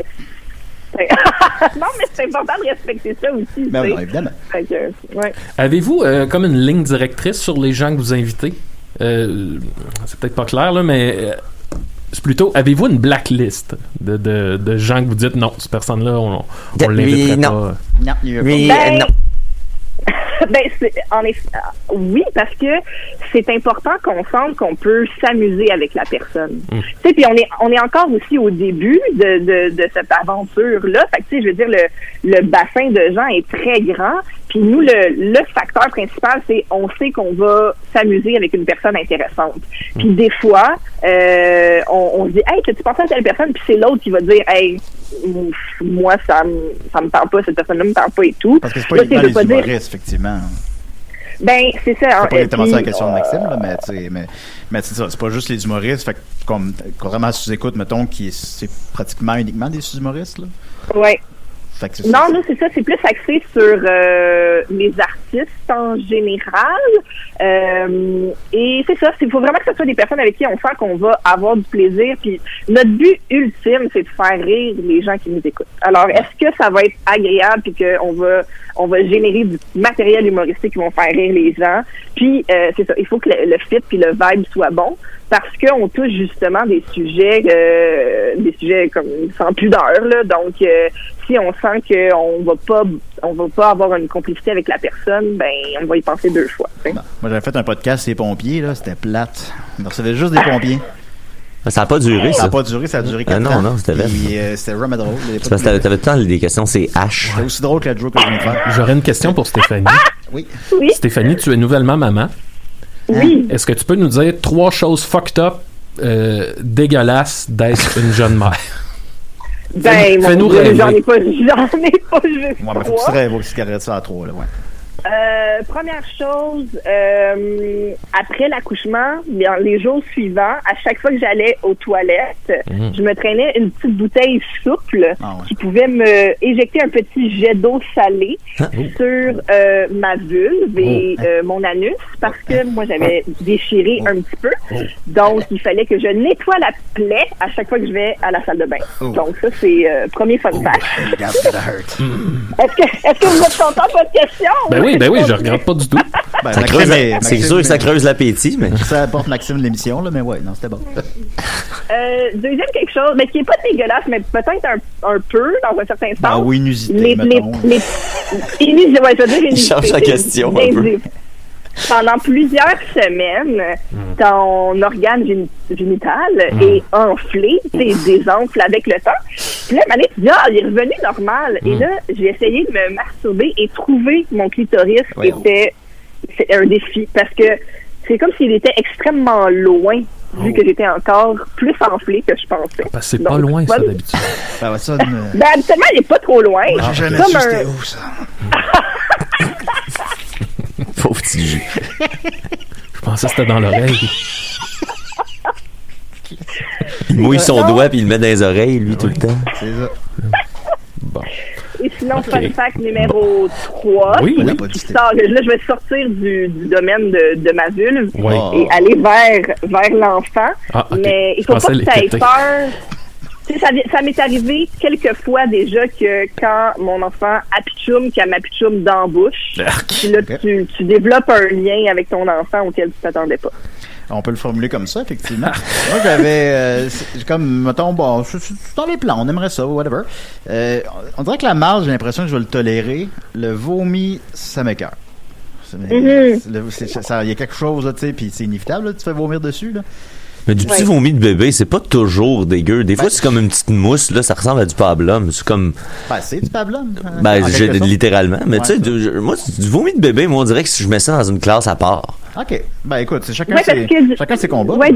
[SPEAKER 6] Non, mais c'est important de respecter ça aussi.
[SPEAKER 3] Ben oui, évidemment.
[SPEAKER 6] Ouais.
[SPEAKER 4] Avez-vous comme une ligne directrice sur les gens que vous invitez? C'est peut-être pas clair, là, mais c'est plutôt, avez-vous une blacklist de gens que vous dites non, cette personne-là, on l'inviterait pas?
[SPEAKER 6] Non. Ben, oui, parce que c'est important qu'on sente qu'on peut s'amuser avec la personne. Tu sais, puis on est encore aussi au début de cette aventure-là. Fait que, tu sais, je veux dire, le bassin de gens est très grand. Puis nous, le facteur principal, c'est on sait qu'on va s'amuser avec une personne intéressante. Puis des fois, on se dit, hey, tu penses à telle personne, puis c'est l'autre qui va dire, hey, moi, ça me tente pas, cette personne-là me tente pas et tout.
[SPEAKER 3] Parce que c'est pas uniquement les humoristes, effectivement.
[SPEAKER 6] Ben, c'est ça.
[SPEAKER 3] C'est pas exactement ça la question de Maxime, là, mais c'est ça, c'est pas juste les humoristes. Fait que, contrairement à sous-écoute, mettons, c'est pratiquement uniquement des sous-humoristes, là.
[SPEAKER 6] Ouais. Non, là, c'est ça. C'est plus axé sur les artistes en général. Et c'est ça. Il faut vraiment que ce soit des personnes avec qui on sent qu'on va avoir du plaisir. Puis notre but ultime, c'est de faire rire les gens qui nous écoutent. Alors, est-ce que ça va être agréable puis qu'on va générer du matériel humoristique qui vont faire rire les gens? Puis, c'est ça. Il faut que le fit puis le vibe soit bon. parce qu'on touche justement des sujets comme sans pudeur, là. Donc, si on sent qu'on va pas avoir une complicité avec la personne, ben, on va y penser 2 fois.
[SPEAKER 3] Bon, moi, j'avais fait un podcast, les pompiers, là, c'était plate. On recevait juste des pompiers.
[SPEAKER 5] Ça n'a pas duré, ça.
[SPEAKER 3] Ça n'a pas duré, ça a duré 4 ans.
[SPEAKER 5] Non, c'était bête.
[SPEAKER 3] Puis, c'était vraiment drôle.
[SPEAKER 5] C'est parce que t'avais tout le temps des questions, c'est H.
[SPEAKER 3] C'était aussi drôle que la joke que je viens de faire.
[SPEAKER 4] J'aurais une question pour Stéphanie.
[SPEAKER 3] Oui.
[SPEAKER 6] Oui.
[SPEAKER 4] Stéphanie, tu es nouvellement maman.
[SPEAKER 6] Oui.
[SPEAKER 4] Est-ce que tu peux nous dire 3 choses fucked up, dégueulasses d'être une jeune mère?
[SPEAKER 6] Ben,
[SPEAKER 4] Fais-nous
[SPEAKER 6] mon Dieu,
[SPEAKER 4] rêver.
[SPEAKER 6] j'en ai pas juste
[SPEAKER 3] Ouais, mais faut que tu
[SPEAKER 6] 3.
[SPEAKER 3] serais vos cigarettes ça à 3, là, ouais.
[SPEAKER 6] Première chose, après l'accouchement, bien, les jours suivants, à chaque fois que j'allais aux toilettes, je me traînais une petite bouteille souple qui pouvait me éjecter un petit jet d'eau salée sur ma vulve et mon anus parce que moi j'avais déchiré un petit peu. Donc il fallait que je nettoie la plaie à chaque fois que je vais à la salle de bain. Donc ça c'est premier fun fact. Est-ce que vous êtes content de votre question?
[SPEAKER 4] Ben oui, je regrette pas du tout.
[SPEAKER 3] Ben,
[SPEAKER 5] Ça
[SPEAKER 3] Maxime,
[SPEAKER 5] creuse, c'est sûr que ça creuse l'appétit, mais.
[SPEAKER 3] Ça apporte Maxime de l'émission, là, mais ouais, non, c'était bon.
[SPEAKER 6] Deuxième quelque chose, mais qui est pas dégueulasse, mais peut-être un peu, dans un certain sens.
[SPEAKER 3] Ah oui, inusité,
[SPEAKER 6] ouais, je veux dire
[SPEAKER 5] Il change la question un peu.
[SPEAKER 6] Pendant plusieurs semaines, ton organe génital est enflé, désenfle avec le temps. Puis là, Mané, tu dis, il est revenu normal. Et là, j'ai essayé de me masturber et trouver mon clitoris. C'était un défi parce que c'est comme s'il était extrêmement loin, vu que j'étais encore plus enflé que je pensais.
[SPEAKER 4] Parce que c'est pas loin, ça, d'habitude.
[SPEAKER 6] Ben, habituellement, il est pas trop loin.
[SPEAKER 3] J'ai jamais
[SPEAKER 6] Comme
[SPEAKER 3] su c'était où, ça.
[SPEAKER 5] Pauvre petit jus.
[SPEAKER 4] Je pensais que c'était dans l'oreille.
[SPEAKER 5] Il mouille son doigt puis il le met dans les oreilles, lui, tout le temps.
[SPEAKER 3] C'est ça.
[SPEAKER 4] Bon.
[SPEAKER 6] Et sinon, fun fact numéro 3,
[SPEAKER 4] Oui,
[SPEAKER 6] là, je vais sortir du domaine de ma vulve et aller vers l'enfant.
[SPEAKER 4] Okay.
[SPEAKER 6] Mais il faut pas que tu aies peur. Tu sais, ça m'est arrivé quelques fois déjà que quand mon enfant apitchoum, qu'elle m'apitchoum dans la bouche, puis là, tu développes un lien avec ton enfant auquel tu t'attendais pas.
[SPEAKER 3] On peut le formuler comme ça, effectivement. Moi, j'avais, comme, mettons, bon, c'est dans les plans, on aimerait ça, whatever. On dirait que la marge, j'ai l'impression que je vais le tolérer. Le vomi, ça m'écoeure. Il y a quelque chose, là, tu sais, puis c'est inévitable, là, tu fais vomir dessus, là.
[SPEAKER 5] Mais du petit vomi de bébé, c'est pas toujours dégueu. Des fois, c'est comme une petite mousse, là, ça ressemble à du pablum. C'est comme.
[SPEAKER 3] Ben, c'est du pablum.
[SPEAKER 5] Littéralement. Mais tu sais, moi, du vomi de bébé, moi, on dirait que je mets ça dans une classe à part.
[SPEAKER 3] OK. Ben, écoute, c'est chacun ses combats.
[SPEAKER 6] Ouais,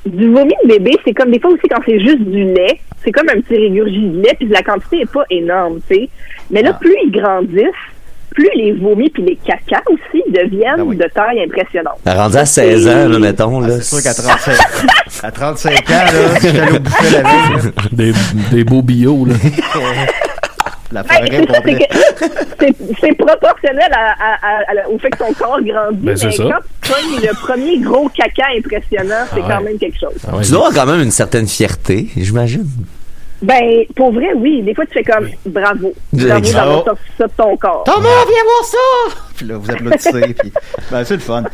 [SPEAKER 6] du vomi de bébé, c'est comme des fois aussi quand c'est juste du lait. C'est comme un petit régurgie de lait, puis la quantité est pas énorme, tu sais. Mais là, plus ils grandissent, plus les vomis puis les cacas aussi deviennent de taille impressionnante.
[SPEAKER 5] Rendu à 16 ans, là, mettons. Là.
[SPEAKER 3] C'est sûr qu'à 35 ans, là, je suis allé au buffet la veille.
[SPEAKER 4] Des beaux bio, là.
[SPEAKER 3] La forêt
[SPEAKER 6] c'est proportionnel au fait que ton corps grandit.
[SPEAKER 4] Ben, mais
[SPEAKER 6] quand tu pognes le premier gros caca impressionnant, c'est quand même quelque chose.
[SPEAKER 5] Tu dois avoir quand même une certaine fierté, j'imagine.
[SPEAKER 6] Ben, pour vrai, oui. Des fois, tu fais comme bravo. Bravo d'avoir sorti ça de ton corps.
[SPEAKER 3] Thomas, viens voir ça! Puis là, vous applaudissez, puis ben, c'est le fun.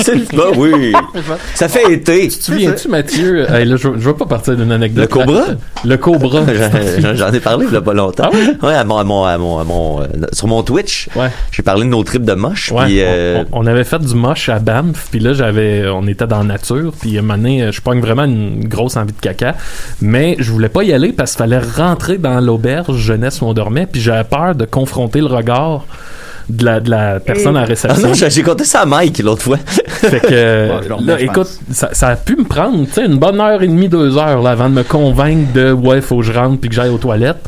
[SPEAKER 5] C'est le fun, oui. Ça fait été.
[SPEAKER 4] Tu te souviens-tu, Mathieu? Là, je veux pas partir d'une anecdote.
[SPEAKER 5] Le cobra?
[SPEAKER 4] Le cobra.
[SPEAKER 5] J'en ai parlé il y a pas longtemps.
[SPEAKER 4] Ah oui?
[SPEAKER 5] Ouais, sur mon Twitch. Ouais. J'ai parlé de nos trips de moche.
[SPEAKER 4] Ouais,
[SPEAKER 5] puis,
[SPEAKER 4] on avait fait du moche à Banff, puis là, on était dans la nature, puis à un moment donné, je pogne vraiment une grosse envie de caca. Mais je voulais pas y aller parce qu'il fallait rentrer dans l'auberge jeunesse où on dormait, puis j'avais peur de confronter le regard de la personne à réception.
[SPEAKER 5] Ah non, j'ai compté ça à Mike l'autre fois.
[SPEAKER 4] Fait que là, écoute, ça a pu me prendre, tu sais, une bonne heure et demie, 2 heures là, avant de me convaincre de faut que je rentre puis que j'aille aux toilettes.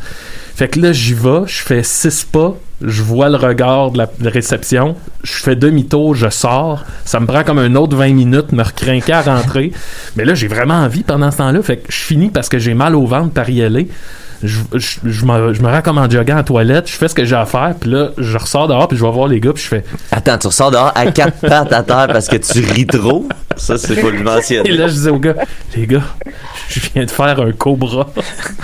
[SPEAKER 4] Fait que là, j'y vais, je fais 6 pas, je vois le regard de la réception, je fais demi-tour, je sors, ça me prend comme un autre 20 minutes, me recrinquer à rentrer. Mais là, j'ai vraiment envie pendant ce temps-là, fait que je finis parce que j'ai mal au ventre par y aller. Je me rends comme en jogging à la toilette, je fais ce que j'ai à faire, puis là, je ressors dehors, puis je vais voir les gars, puis je fais...
[SPEAKER 5] Attends, tu ressors dehors à 4 pattes à terre parce que tu ris trop? Ça, c'est faut le mentionner.
[SPEAKER 4] Et là, je disais aux gars, les gars, je viens de faire un cobra.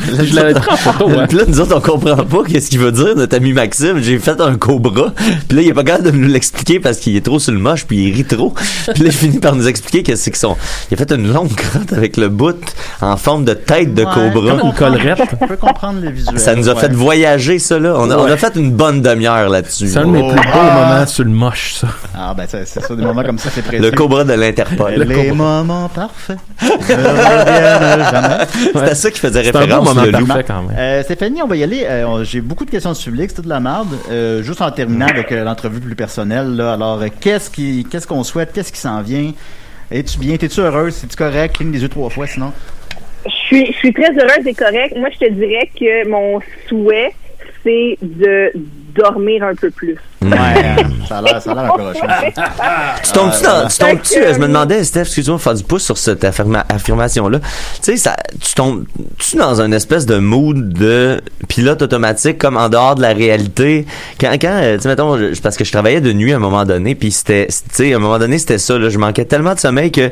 [SPEAKER 4] Je l'avais pris en photo, hein.
[SPEAKER 5] Puis là, nous autres, on comprend pas qu'est-ce qu'il veut dire, notre ami Maxime. J'ai fait un cobra. Puis là, il est pas capable de nous l'expliquer parce qu'il est trop sur le moche puis il rit trop. Puis là, il finit par nous expliquer que c'est que son... Il a fait une longue crotte avec le bout en forme de tête de cobra.
[SPEAKER 4] Comme une collerette.
[SPEAKER 3] On peut comprendre les visuels.
[SPEAKER 5] Ça nous a fait voyager, ça, là. On a fait une bonne demi-heure là-dessus.
[SPEAKER 4] C'est un de mes plus beaux moments sur le moche, ça.
[SPEAKER 3] Ah, ben, c'est ça, des moments comme ça, c'est précieux.
[SPEAKER 5] Le cobra de l'Interpol.
[SPEAKER 3] Les moments parfaits ne reviennent jamais.
[SPEAKER 5] C'était ça qui faisait
[SPEAKER 4] C'est un
[SPEAKER 5] référence
[SPEAKER 4] bon moment
[SPEAKER 5] le loup.
[SPEAKER 4] parfait, quand même.
[SPEAKER 3] Stéphanie, on va y aller. J'ai beaucoup de questions du public, c'est toute la merde. Juste en terminant avec l'entrevue plus personnelle, là. Alors, qu'est-ce qu'on souhaite? Qu'est-ce qui s'en vient? Es-tu bien? T'es-tu heureuse? Es-tu correct? Cligne des yeux 3 fois, sinon?
[SPEAKER 6] Je suis très heureuse et correcte. Moi, je te dirais que mon souhait, c'est de dormir un peu plus.
[SPEAKER 3] Ouais, ça a l'air un peu rocheux.
[SPEAKER 5] Tu tombes-tu, je me demandais, Steph, excuse-moi, faire du pouce sur cette affirmation-là. Tu sais, tu tombes-tu dans une espèce de mood de pilote automatique, comme en dehors de la réalité? Quand tu sais, mettons, parce que je travaillais de nuit à un moment donné, puis c'était, tu sais, à un moment donné, c'était ça, là, je manquais tellement de sommeil que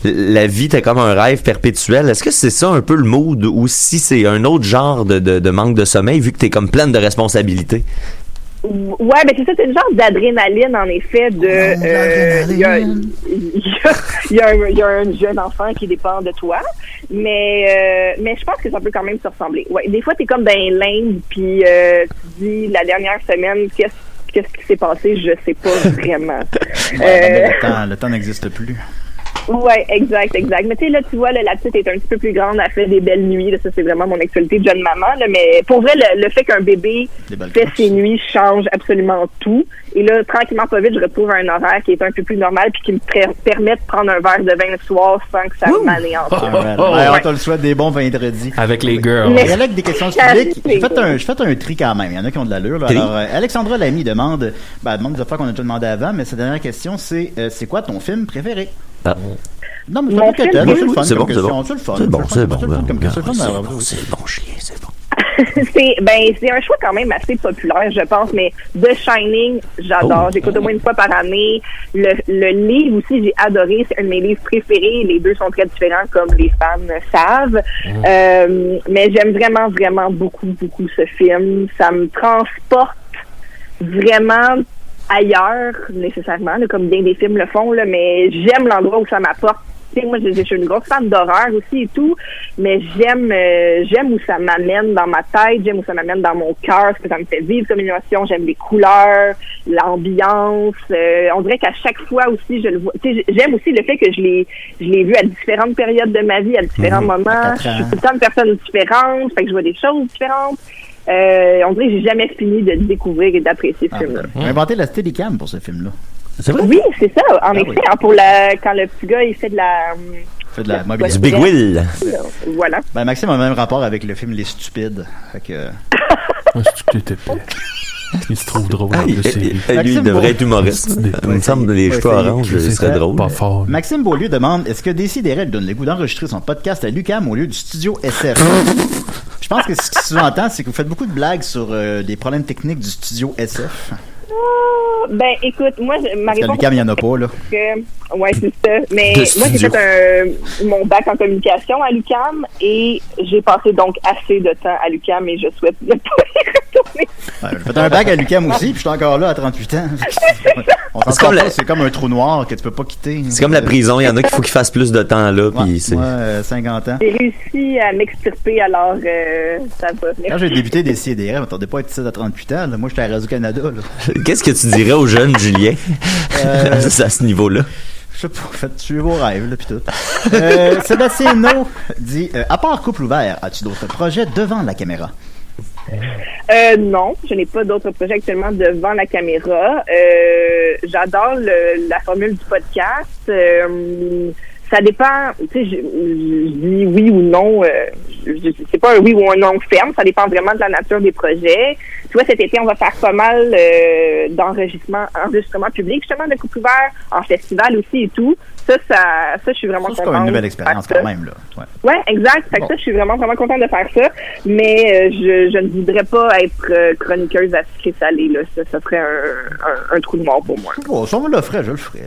[SPEAKER 5] la vie était comme un rêve perpétuel. Est-ce que c'est ça un peu le mood, ou si c'est un autre genre de manque de sommeil, vu que t'es comme pleine de responsabilités?
[SPEAKER 6] Ouais, ben c'est ça, c'est une genre d'adrénaline, en effet, il y a un jeune enfant qui dépend de toi, mais je pense que ça peut quand même se ressembler. Ouais, des fois, t'es comme dans l'Inde, puis tu dis, la dernière semaine, qu'est-ce qui s'est passé, je sais pas vraiment.
[SPEAKER 3] Le temps n'existe plus.
[SPEAKER 6] Ouais, exact. Mais tu sais, là, tu vois, là, la petite est un petit peu plus grande, elle fait des belles nuits, là, ça, c'est vraiment mon actualité de jeune maman, là, mais pour vrai, le fait qu'un bébé fait ses nuits change absolument tout. Et là, tranquillement, pas vite, je retrouve un horaire qui est un peu plus normal puis qui me permet de prendre un verre de vin le soir sans que ça m'anéantisse.
[SPEAKER 3] On te le souhaite, des bons vendredis.
[SPEAKER 4] Avec les girls.
[SPEAKER 3] Mais avec des questions publiques, j'ai fait un tri quand même. Il y en a qui ont de l'allure. Là. Alors, Alexandra Lamy demande des affaires qu'on a déjà demandé avant, mais sa dernière question, c'est quoi ton film préféré?
[SPEAKER 5] Ah.
[SPEAKER 3] Non, mais c'est bon,
[SPEAKER 5] c'est bon, chien, c'est bon.
[SPEAKER 6] C'est un choix quand même assez populaire, je pense, mais The Shining, j'adore. J'écoute au moins une fois par année. Le livre aussi, j'ai adoré. C'est un de mes livres préférés. Les deux sont très différents, comme les fans savent. Mais j'aime vraiment, vraiment beaucoup, beaucoup ce film. Ça me transporte vraiment ailleurs, nécessairement, là, comme bien des films le font, là, mais j'aime l'endroit où ça m'apporte. Tu sais, moi, je suis une grosse fan d'horreur aussi et tout, mais j'aime où ça m'amène dans ma tête, j'aime où ça m'amène dans mon cœur, ce que ça me fait vivre comme émotion, j'aime les couleurs, l'ambiance, on dirait qu'à chaque fois aussi, je le vois, tu sais, j'aime aussi le fait que je l'ai vu à différentes périodes de ma vie, à différents moments, je suis tout le temps une personne différente, fait que je vois des choses différentes. On dirait que j'ai jamais fini de découvrir et d'apprécier ce film-là.
[SPEAKER 3] On a inventé la Steadicam pour ce film-là.
[SPEAKER 5] C'est vrai?
[SPEAKER 6] Oui, c'est ça. En effet, oui. Quand le petit gars, il fait de la
[SPEAKER 5] du Big Wheel.
[SPEAKER 6] Voilà.
[SPEAKER 3] Ben, Maxime a le même rapport avec le film Les Stupides. Fait que...
[SPEAKER 4] Stupide épais. Il se trouve drôle.
[SPEAKER 5] Lui, il devrait être humoriste. Il me semble que les cheveux orange, il serait drôle.
[SPEAKER 4] Pas fort.
[SPEAKER 3] Maxime Beaulieu demande, est-ce que Décidérel donne le goût d'enregistrer son podcast à l'UQAM au lieu du studio SF? Je pense que ce qui se sous-entend, c'est que vous faites beaucoup de blagues sur des problèmes techniques du studio SF.
[SPEAKER 6] Ben, écoute, moi, ma réponse...
[SPEAKER 3] À l'UQAM, il n'y en a pas, là.
[SPEAKER 6] Ouais, c'est ça. Mais moi, j'ai fait mon bac en communication à l'UQAM et j'ai passé donc assez de temps à l'UQAM et je souhaite ne pas y retourner.
[SPEAKER 3] Ouais, j'ai fait un bac à l'UQAM aussi, puis je suis encore là à 38 ans. C'est comme un trou noir que tu peux pas quitter.
[SPEAKER 5] C'est comme la prison, il y en a qu'il faut qu'ils fassent plus de temps là. Puis
[SPEAKER 3] moi, 50 ans.
[SPEAKER 6] J'ai réussi à m'extirper, alors ça va.
[SPEAKER 3] Quand j'ai débuté des CDR, je m'attendais pas à être ici à 38 ans. Là. Moi, j'étais à Radio-Canada.
[SPEAKER 5] Qu'est-ce que tu dirais aux jeunes, Julien, à ce niveau-là?
[SPEAKER 3] Je sais pas, faites tuer vos rêves, là, pis tout. Sébastien No dit, à part Couple Ouvert, as-tu d'autres projets devant la caméra?
[SPEAKER 6] Non, je n'ai pas d'autres projets actuellement devant la caméra. J'adore la formule du podcast. Ça dépend, tu sais, je dis oui ou non, c'est pas un oui ou un non ferme, ça dépend vraiment de la nature des projets. Tu vois, cet été, on va faire pas mal d'enregistrements publics, justement, de couple ouvert, en festival aussi et tout. Ça, je suis vraiment contente.
[SPEAKER 3] C'est comme une nouvelle expérience quand même, là.
[SPEAKER 6] Ouais, exact. Fait que ça, je suis vraiment contente de faire ça. Mais je ne voudrais pas être chroniqueuse à sucré salé, là. Ça serait un trou de mort pour moi.
[SPEAKER 3] Oh, si on me l'offrait, je le ferais.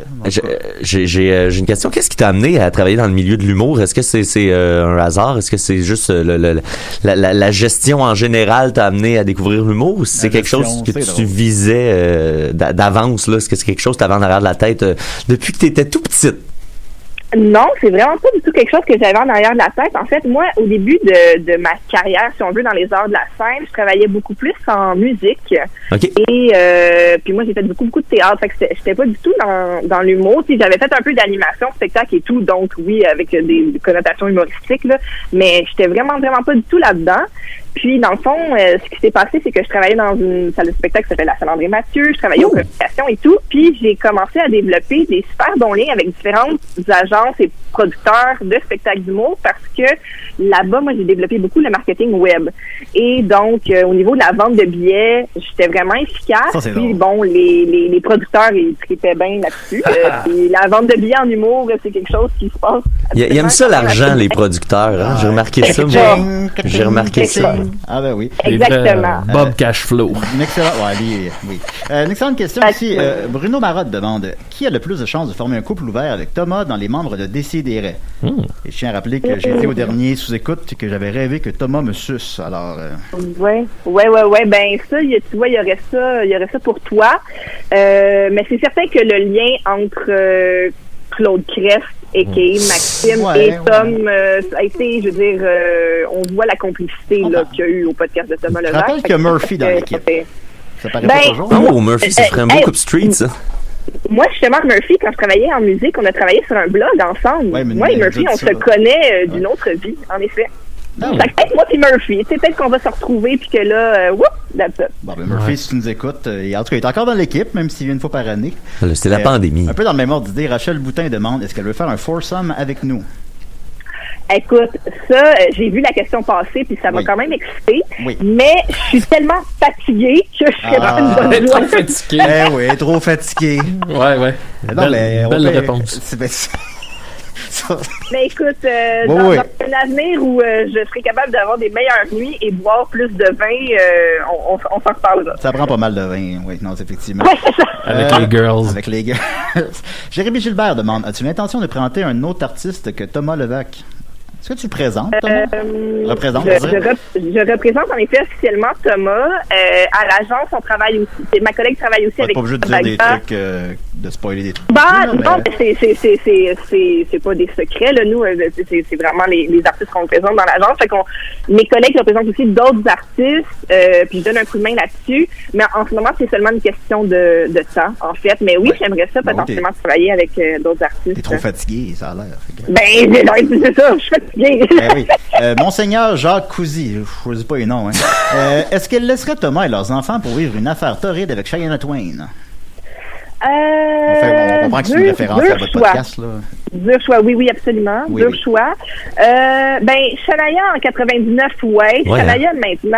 [SPEAKER 5] J'ai une question. Qu'est-ce qui t'a amené à travailler dans le milieu de l'humour? Est-ce que c'est un hasard? Est-ce que c'est juste la gestion en général t'a amené à découvrir l'humour? Ou c'est quelque chose que tu visais d'avance, là? Est-ce que c'est quelque chose que t'avais en arrière de la tête depuis que t'étais tout petite?
[SPEAKER 6] Non, c'est vraiment pas du tout quelque chose que j'avais en arrière de la tête. En fait, moi, au début de ma carrière, si on veut, dans les arts de la scène, je travaillais beaucoup plus en musique.
[SPEAKER 5] Okay.
[SPEAKER 6] Et puis moi, j'ai fait beaucoup de théâtre. Fait que j'étais pas du tout dans l'humour. Puis j'avais fait un peu d'animation, spectacle et tout, donc oui, avec des connotations humoristiques, là. Mais j'étais vraiment pas du tout là-dedans. Puis, dans le fond, ce qui s'est passé, c'est que je travaillais dans une salle de spectacle qui s'appelle la salle André-Mathieu. Je travaillais aux communications et tout. Puis, j'ai commencé à développer des super bons liens avec différentes agences et producteurs de spectacles d'humour parce que là-bas, moi, j'ai développé beaucoup le marketing web. Et donc, au niveau de la vente de billets, j'étais vraiment efficace.
[SPEAKER 3] Ça, c'est
[SPEAKER 6] puis,
[SPEAKER 3] drôle.
[SPEAKER 6] bon, les producteurs, ils tripaient bien là-dessus. Puis, la vente de billets en humour, c'est quelque chose qui se passe.
[SPEAKER 5] Ils aiment ça l'argent, les producteurs. Hein? J'ai remarqué ça, moi. J'ai remarqué ça.
[SPEAKER 3] Ah ben oui.
[SPEAKER 6] Exactement.
[SPEAKER 4] Bob Cashflow.
[SPEAKER 3] Une excellente question ici. Bruno Marotte demande qui a le plus de chances de former un couple ouvert avec Thomas dans les membres de Décideret. Et je tiens à rappeler que j'ai dit au dernier sous-écoute que j'avais rêvé que Thomas me suce. Alors.
[SPEAKER 6] Ouais. Ben ça, tu vois, il y aurait ça pour toi. Mais c'est certain que le lien entre Claude Crest et Maxime et Tom, ça a été, je veux dire, on voit la complicité là, qu'il y a eu au podcast de Thomas Levac.
[SPEAKER 3] Je rappelle qu'il y a Murphy dans l'équipe. Ça paraît pas toujours.
[SPEAKER 5] Oh, Murphy, ça ferait un beau couple street, ça.
[SPEAKER 3] Ouais,
[SPEAKER 6] moi et Murphy, on se connaît d'une autre vie, en effet. Peut-être moi puis Murphy. Peut-être qu'on va se retrouver puis que là, that's it.
[SPEAKER 3] Bon, ben Murphy, si tu nous écoutes, en tout cas, il est encore dans l'équipe, même s'il vient une fois par année.
[SPEAKER 5] C'est la pandémie.
[SPEAKER 3] Un peu dans le même ordre d'idée, Rachel Boutin demande est-ce qu'elle veut faire un foursome avec nous?
[SPEAKER 6] Écoute, ça, j'ai vu la question passer puis ça m'a quand même excitée. Oui. Mais je suis tellement fatiguée que je serais pas une bonne joie.
[SPEAKER 4] Trop fatiguée.
[SPEAKER 3] Oui, trop fatiguée.
[SPEAKER 4] Ouais. Belle réponse.
[SPEAKER 6] Mais écoute, dans un avenir où je serai capable d'avoir des meilleures nuits et boire plus de vin, on s'en reparlera.
[SPEAKER 3] Ça prend pas mal de vin, oui, non, effectivement.
[SPEAKER 6] Ouais, c'est ça.
[SPEAKER 4] Avec les girls.
[SPEAKER 3] Jérémy Gilbert demande as-tu l'intention de présenter un autre artiste que Thomas Levac? Est-ce que tu le présentes, Thomas?
[SPEAKER 6] Je représente en effet officiellement Thomas. À l'agence, on travaille aussi. Ma collègue travaille aussi avec.
[SPEAKER 3] Pas obligé de dire des trucs, de spoiler des trucs.
[SPEAKER 6] Non, mais c'est pas des secrets, là. Nous, c'est vraiment les artistes qu'on représente dans l'agence. Fait qu'on, mes collègues représentent aussi d'autres artistes, puis je donne un coup de main là-dessus. Mais en ce moment, c'est seulement une question de temps, en fait. Mais oui, j'aimerais ça potentiellement travailler avec d'autres artistes.
[SPEAKER 3] T'es trop fatigué, ça a l'air.
[SPEAKER 6] C'est ça, je suis fatigué.
[SPEAKER 3] Oui. Monseigneur Jacques Cousy, je ne dis pas les noms, est-ce qu'elle laisserait Thomas et leurs enfants pour vivre une affaire torride avec Shania Twain? On comprend que c'est une référence à votre podcast, là.
[SPEAKER 6] Dur choix, oui, absolument.
[SPEAKER 3] Oui.
[SPEAKER 6] Choix. Shania en 99, Shania maintenant,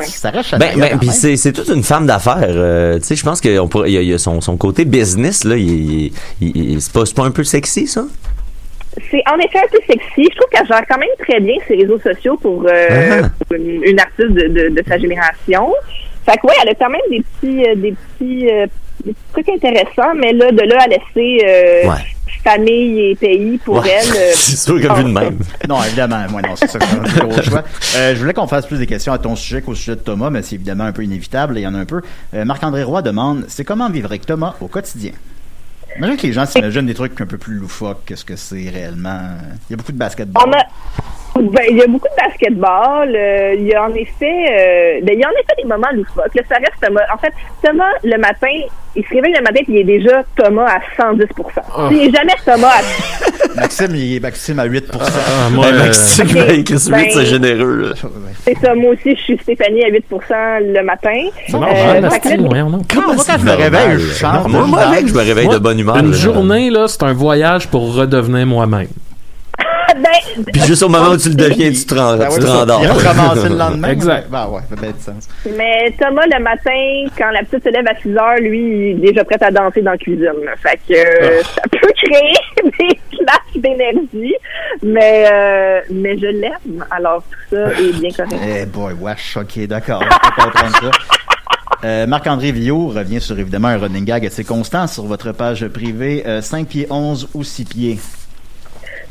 [SPEAKER 3] ça reste Shania.
[SPEAKER 5] Puis c'est toute une femme d'affaires. Tu sais, je pense qu'il y a son côté business, là. C'est pas un peu sexy, ça?
[SPEAKER 6] C'est en effet un peu sexy. Je trouve qu'elle gère quand même très bien ses réseaux sociaux pour une artiste de sa génération. Fait que elle a quand même des petits trucs intéressants, mais là, de là à laisser famille et pays pour elle.
[SPEAKER 5] C'est sûr qu'elle vu de même.
[SPEAKER 3] Non, évidemment. Moi, non, c'est ça que j'ai un gros choix. Je voulais qu'on fasse plus des questions à ton sujet qu'au sujet de Thomas, mais c'est évidemment un peu inévitable. Il y en a un peu. Marc-André Roy demande c'est comment vivre avec Thomas au quotidien? Imagine que les gens s'imaginent des trucs un peu plus loufoques que ce que c'est réellement. Il y a beaucoup de basketball.
[SPEAKER 6] Il y a beaucoup de basketball. Il y a en effet des moments loufoques. Là, ça reste Thomas. En fait, Thomas, le matin, il se réveille le matin et il est déjà Thomas à 110%. Il n'est jamais Thomas à...
[SPEAKER 3] Maxime, il est Maxime à 8%.
[SPEAKER 5] Maxime, 8, c'est généreux. Là.
[SPEAKER 6] C'est ça. Moi aussi, je suis Stéphanie à 8% le matin.
[SPEAKER 4] C'est normal,
[SPEAKER 3] Comment quand je me réveille, je chante.
[SPEAKER 5] Moi, je me réveille de bonne humeur.
[SPEAKER 4] Une journée, là, c'est un voyage pour redevenir moi-même.
[SPEAKER 5] Puis juste au moment où tu le deviens, tu te rendors.
[SPEAKER 3] Il va ramasser le lendemain.
[SPEAKER 4] Exact.
[SPEAKER 3] Ben ouais, ça fait bien du sens.
[SPEAKER 6] Mais Thomas, le matin, quand la petite se lève à 6 heures, lui, il est déjà prêt à danser dans la cuisine. Là. Fait que ça peut créer des clashs d'énergie, mais je l'aime. Alors, tout ça est bien correct.
[SPEAKER 3] Eh boy, wesh, ok, d'accord. Je peux comprendre ça. Marc-André Villot revient sur évidemment un running gag assez constant sur votre page privée. 5 pieds 11 ou 6 pieds?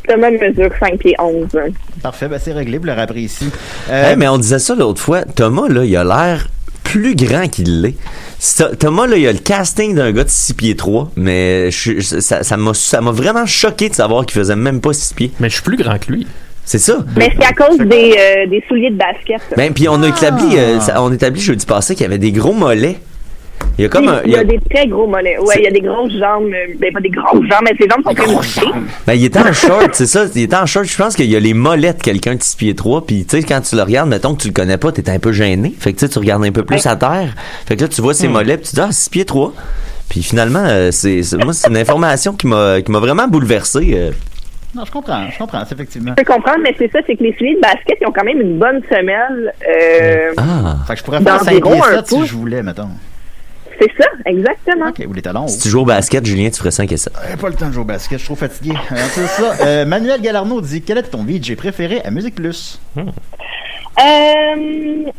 [SPEAKER 6] Thomas mesure 5 pieds 11.
[SPEAKER 3] Parfait, ben c'est réglé, vous l'aurez appris ici.
[SPEAKER 5] Mais on disait ça l'autre fois. Thomas, là, il a l'air plus grand qu'il l'est. Thomas, là, il a le casting d'un gars de 6 pieds 3, mais ça m'a vraiment choqué de savoir qu'il faisait même pas 6 pieds.
[SPEAKER 4] Mais je suis plus grand que lui.
[SPEAKER 5] C'est ça.
[SPEAKER 6] Mais c'est à cause des souliers de basket.
[SPEAKER 5] Ben, puis on a établi jeudi passé qu'il y avait des gros mollets. Il y a comme
[SPEAKER 6] il y a des très gros mollets. Ouais, il y a des grosses jambes. Ben, pas des grosses jambes, mais ses jambes sont très musclées.
[SPEAKER 5] Ben, il était en short, c'est ça. Il était en short. Je pense qu'il y a les mollets de quelqu'un de 6 pieds 3. Puis, tu sais, quand tu le regardes, mettons que tu le connais pas, t'es un peu gêné. Fait que, tu sais, tu regardes un peu plus à terre. Fait que là, tu vois ses mollets, puis tu dis, 6 pieds 3. Puis, finalement, moi, c'est une information qui m'a vraiment bouleversé.
[SPEAKER 3] Non, je comprends, c'est effectivement.
[SPEAKER 6] Je peux comprendre, mais c'est ça, c'est que les souliers de basket, ils ont quand même une bonne semelle.
[SPEAKER 3] Fait que je pourrais faire 5 pieds 7 si je voulais, mettons.
[SPEAKER 6] C'est ça, exactement.
[SPEAKER 3] OK, ou les talons.
[SPEAKER 5] Si tu joues au basket, Julien, tu ferais 5 et 7.
[SPEAKER 3] Pas le temps de jouer au basket, je suis trop fatigué. C'est ça. Manuel Galarno dit, quel est ton VJ préféré à Musique Plus?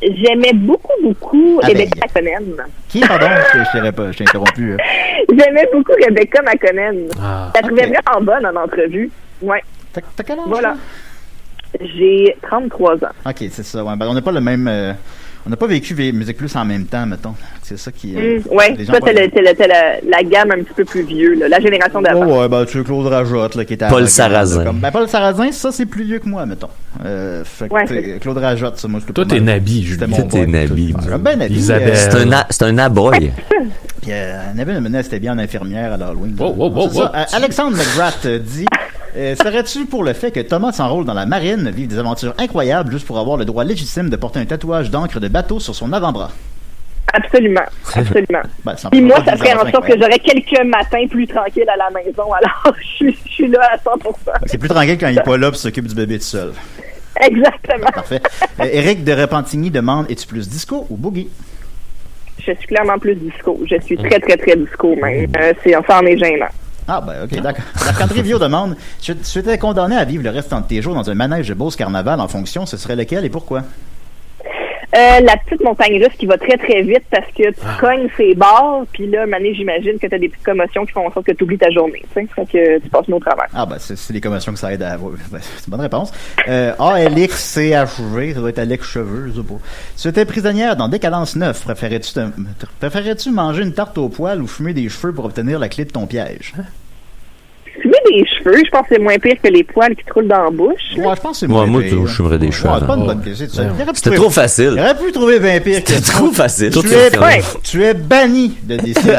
[SPEAKER 6] J'aimais beaucoup Rebecca Maconnen.
[SPEAKER 3] Qui, pardon? Je t'ai interrompu.
[SPEAKER 6] J'aimais beaucoup Rebecca Maconnen. Je la trouvais vraiment bonne en entrevue. Ouais.
[SPEAKER 3] T'as quel âge?
[SPEAKER 6] Voilà. J'ai 33 ans.
[SPEAKER 3] OK, c'est ça. Ouais. Ben, on n'a pas le même... on n'a pas vécu Musique Plus en même temps, mettons. C'est ça qui...
[SPEAKER 6] ouais, toi, t'es la gamme un petit peu plus vieux, là, la génération d'avant.
[SPEAKER 3] Ouais, ben, tu es Claude Rajotte, là, qui était...
[SPEAKER 5] Paul Sarrazin.
[SPEAKER 3] Paul Sarrazin, ça, c'est plus vieux que moi, mettons. Fait que Claude Rajotte, ça, moi, je peux pas...
[SPEAKER 4] Toi, t'es Nabi, Julien.
[SPEAKER 5] Toi, t'es Nabi.
[SPEAKER 3] Ben, Nabi.
[SPEAKER 4] Isabelle.
[SPEAKER 5] C'est un aboy.
[SPEAKER 3] Puis, Nabi Menet, c'était bien en infirmière à l'Halloween.
[SPEAKER 4] Wow.
[SPEAKER 3] Alexandre McGrath dit... serais-tu pour le fait que Thomas s'enrôle dans la marine, vive des aventures incroyables juste pour avoir le droit légitime de porter un tatouage d'encre de bateau sur son avant-bras?
[SPEAKER 6] Absolument.
[SPEAKER 3] Ben,
[SPEAKER 6] puis moi, ça ferait en sorte que j'aurais quelques matins plus tranquilles à la maison, alors je suis là à 100%.
[SPEAKER 3] C'est plus tranquille quand il n'est pas là pour s'occuper du bébé tout seul.
[SPEAKER 6] Exactement.
[SPEAKER 3] Parfait. Éric de Repentigny demande, es-tu plus disco ou boogie?
[SPEAKER 6] Je suis clairement plus disco. Je suis très, très, très disco même. Ça en est gênant.
[SPEAKER 3] Ah, ben, ok, d'accord. Marc-André Villot demande, si tu étais condamné à vivre le restant de tes jours dans un manège de Beauce Carnaval en fonction, ce serait lequel et pourquoi?
[SPEAKER 6] La petite montagne russe qui va très très vite parce que tu cognes ses barres, puis là, mané, j'imagine que tu as des petites commotions qui font en sorte que tu oublies ta journée, tu sais, fait que tu passes au travers.
[SPEAKER 3] Ah, ben, c'est les commotions que ça aide à... c'est une bonne réponse. ALXCHV, ça doit être Alex Cheveux, je sais pas. Si tu étais prisonnière dans Décadence 9, préférerais-tu manger une tarte au poil ou fumer des cheveux pour obtenir la clé de ton piège?
[SPEAKER 6] Fumer des cheveux, je pense que c'est moins pire que les poils qui te roulent dans la bouche.
[SPEAKER 3] Ouais, je pense que c'est moins pire.
[SPEAKER 5] Moi, je fumerais des cheveux.
[SPEAKER 3] C'est pas une bonne question.
[SPEAKER 5] C'était trop facile.
[SPEAKER 3] J'aurais pu trouver 20 pires que
[SPEAKER 5] C'était trop facile.
[SPEAKER 3] Tu es banni de décider.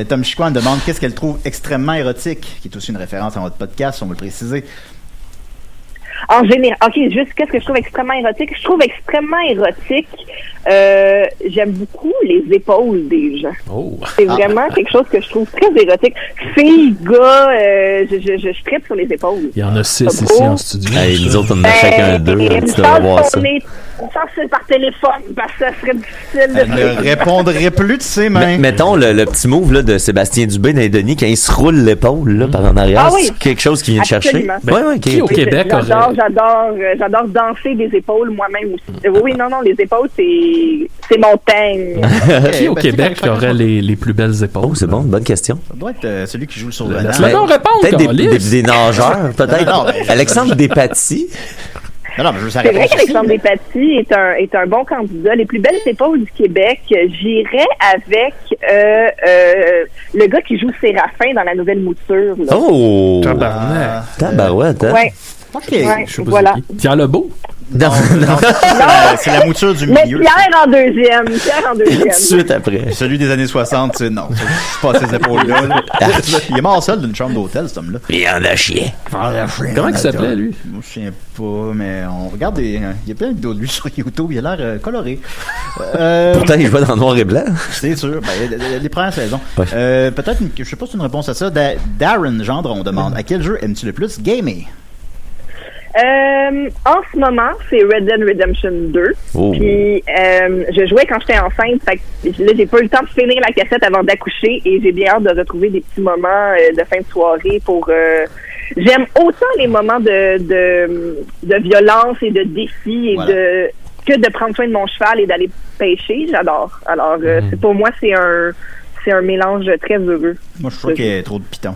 [SPEAKER 3] Tom Chicoine demande qu'est-ce qu'elle trouve extrêmement érotique, qui est aussi une référence à votre podcast, on va le préciser.
[SPEAKER 6] En général, ok, juste qu'est-ce que je trouve extrêmement érotique? Je trouve extrêmement érotique, j'aime beaucoup les épaules des gens.
[SPEAKER 4] Oh.
[SPEAKER 6] C'est vraiment quelque chose que je trouve très érotique. Filles, gars, je tripe sur les épaules.
[SPEAKER 4] Il y en a 6 ici en studio.
[SPEAKER 5] Hey, nous autres, on en a chacun 2. Tu devrais voir ça.
[SPEAKER 6] On s'en fait par téléphone parce que ça serait difficile de...
[SPEAKER 3] Elle ne répondrait plus de ses mains.
[SPEAKER 5] Mettons le petit move là, de Sébastien Dubé dans les Denis quand il se roule l'épaule là, par en arrière.
[SPEAKER 6] Ah oui.
[SPEAKER 5] C'est quelque chose qui vient chercher.
[SPEAKER 4] Qui au Québec aurait...
[SPEAKER 6] J'adore danser des épaules moi-même aussi. Oui, non, les épaules, c'est mon thème.
[SPEAKER 4] Qui au Québec aurait les plus belles épaules?
[SPEAKER 5] Oh, c'est bon, bonne question.
[SPEAKER 3] Ça doit être celui qui joue sur le
[SPEAKER 5] peut-être des nageurs, peut-être. Alexandre Despatie.
[SPEAKER 3] Non, mais je veux
[SPEAKER 6] c'est vrai qu'Alexandre Despatie est un bon candidat. Les plus belles épaules du Québec, j'irais avec le gars qui joue Séraphin dans la nouvelle mouture. Là.
[SPEAKER 5] Oh!
[SPEAKER 4] Tabarouette.
[SPEAKER 5] Tabarouette, hein?
[SPEAKER 6] Ouais.
[SPEAKER 3] OK.
[SPEAKER 6] Ouais,
[SPEAKER 4] Je sais pas
[SPEAKER 6] voilà.
[SPEAKER 4] c'est qui. Pierre Lebeau?
[SPEAKER 5] Non,
[SPEAKER 3] C'est la mouture du
[SPEAKER 6] Mais
[SPEAKER 3] milieu.
[SPEAKER 6] Pierre en deuxième.
[SPEAKER 5] tout de suite après.
[SPEAKER 3] Celui des années 60, c'est non. C'est pas ces épaules-là. Là. Il est mort seul d'une chambre d'hôtel, cet homme-là.
[SPEAKER 5] Viande à chier.
[SPEAKER 4] Comment il s'appelait, lui?
[SPEAKER 3] Je me souviens pas, mais on regarde il y a plein de vidéos de lui sur YouTube. Il a l'air coloré.
[SPEAKER 5] Pourtant, il jouait dans noir et blanc.
[SPEAKER 3] C'est sûr. Ben, les premières saisons.
[SPEAKER 5] Ouais.
[SPEAKER 3] Peut-être, je sais pas si c'est une réponse à ça. Darren Gendron demande à quel jeu aimes-tu le plus gamer?
[SPEAKER 6] En ce moment, c'est Red Dead Redemption 2.
[SPEAKER 5] Oh.
[SPEAKER 6] Puis, je jouais quand j'étais enceinte. Fait que là, j'ai pas eu le temps de finir la cassette avant d'accoucher et j'ai bien hâte de retrouver des petits moments de fin de soirée pour... J'aime autant les moments de violence et de défi et
[SPEAKER 3] Voilà.
[SPEAKER 6] que de prendre soin de mon cheval et d'aller pêcher. J'adore. Alors, c'est pour moi, c'est un mélange très heureux.
[SPEAKER 3] Moi, je trouve qu'il y a trop de pitons.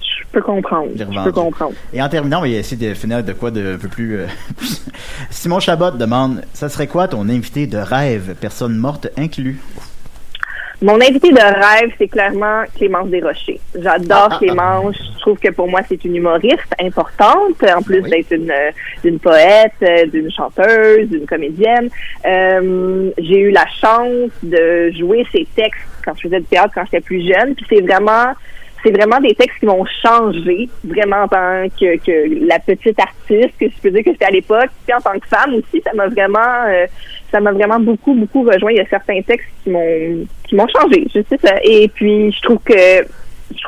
[SPEAKER 6] Je peux comprendre.
[SPEAKER 3] J'ai
[SPEAKER 6] Je
[SPEAKER 3] revendu.
[SPEAKER 6] peux comprendre.
[SPEAKER 3] Et en terminant, on va essayer de finir de quoi de un peu plus... Simon Chabot demande, ça serait quoi ton invité de rêve, personne morte inclus?
[SPEAKER 6] Mon invité de rêve, c'est clairement Clémence Desrochers. J'adore Clémence. Je trouve que pour moi, c'est une humoriste importante, en plus d'être d'une poète, d'une chanteuse, d'une comédienne. J'ai eu la chance de jouer ses textes quand je faisais du théâtre quand j'étais plus jeune. Puis c'est vraiment des textes qui m'ont changé, vraiment en tant que la petite artiste que je peux dire que j'étais à l'époque. Puis en tant que femme aussi, ça m'a vraiment beaucoup rejoint. Il y a certains textes qui m'ont changé, je sais ça. Et puis je trouve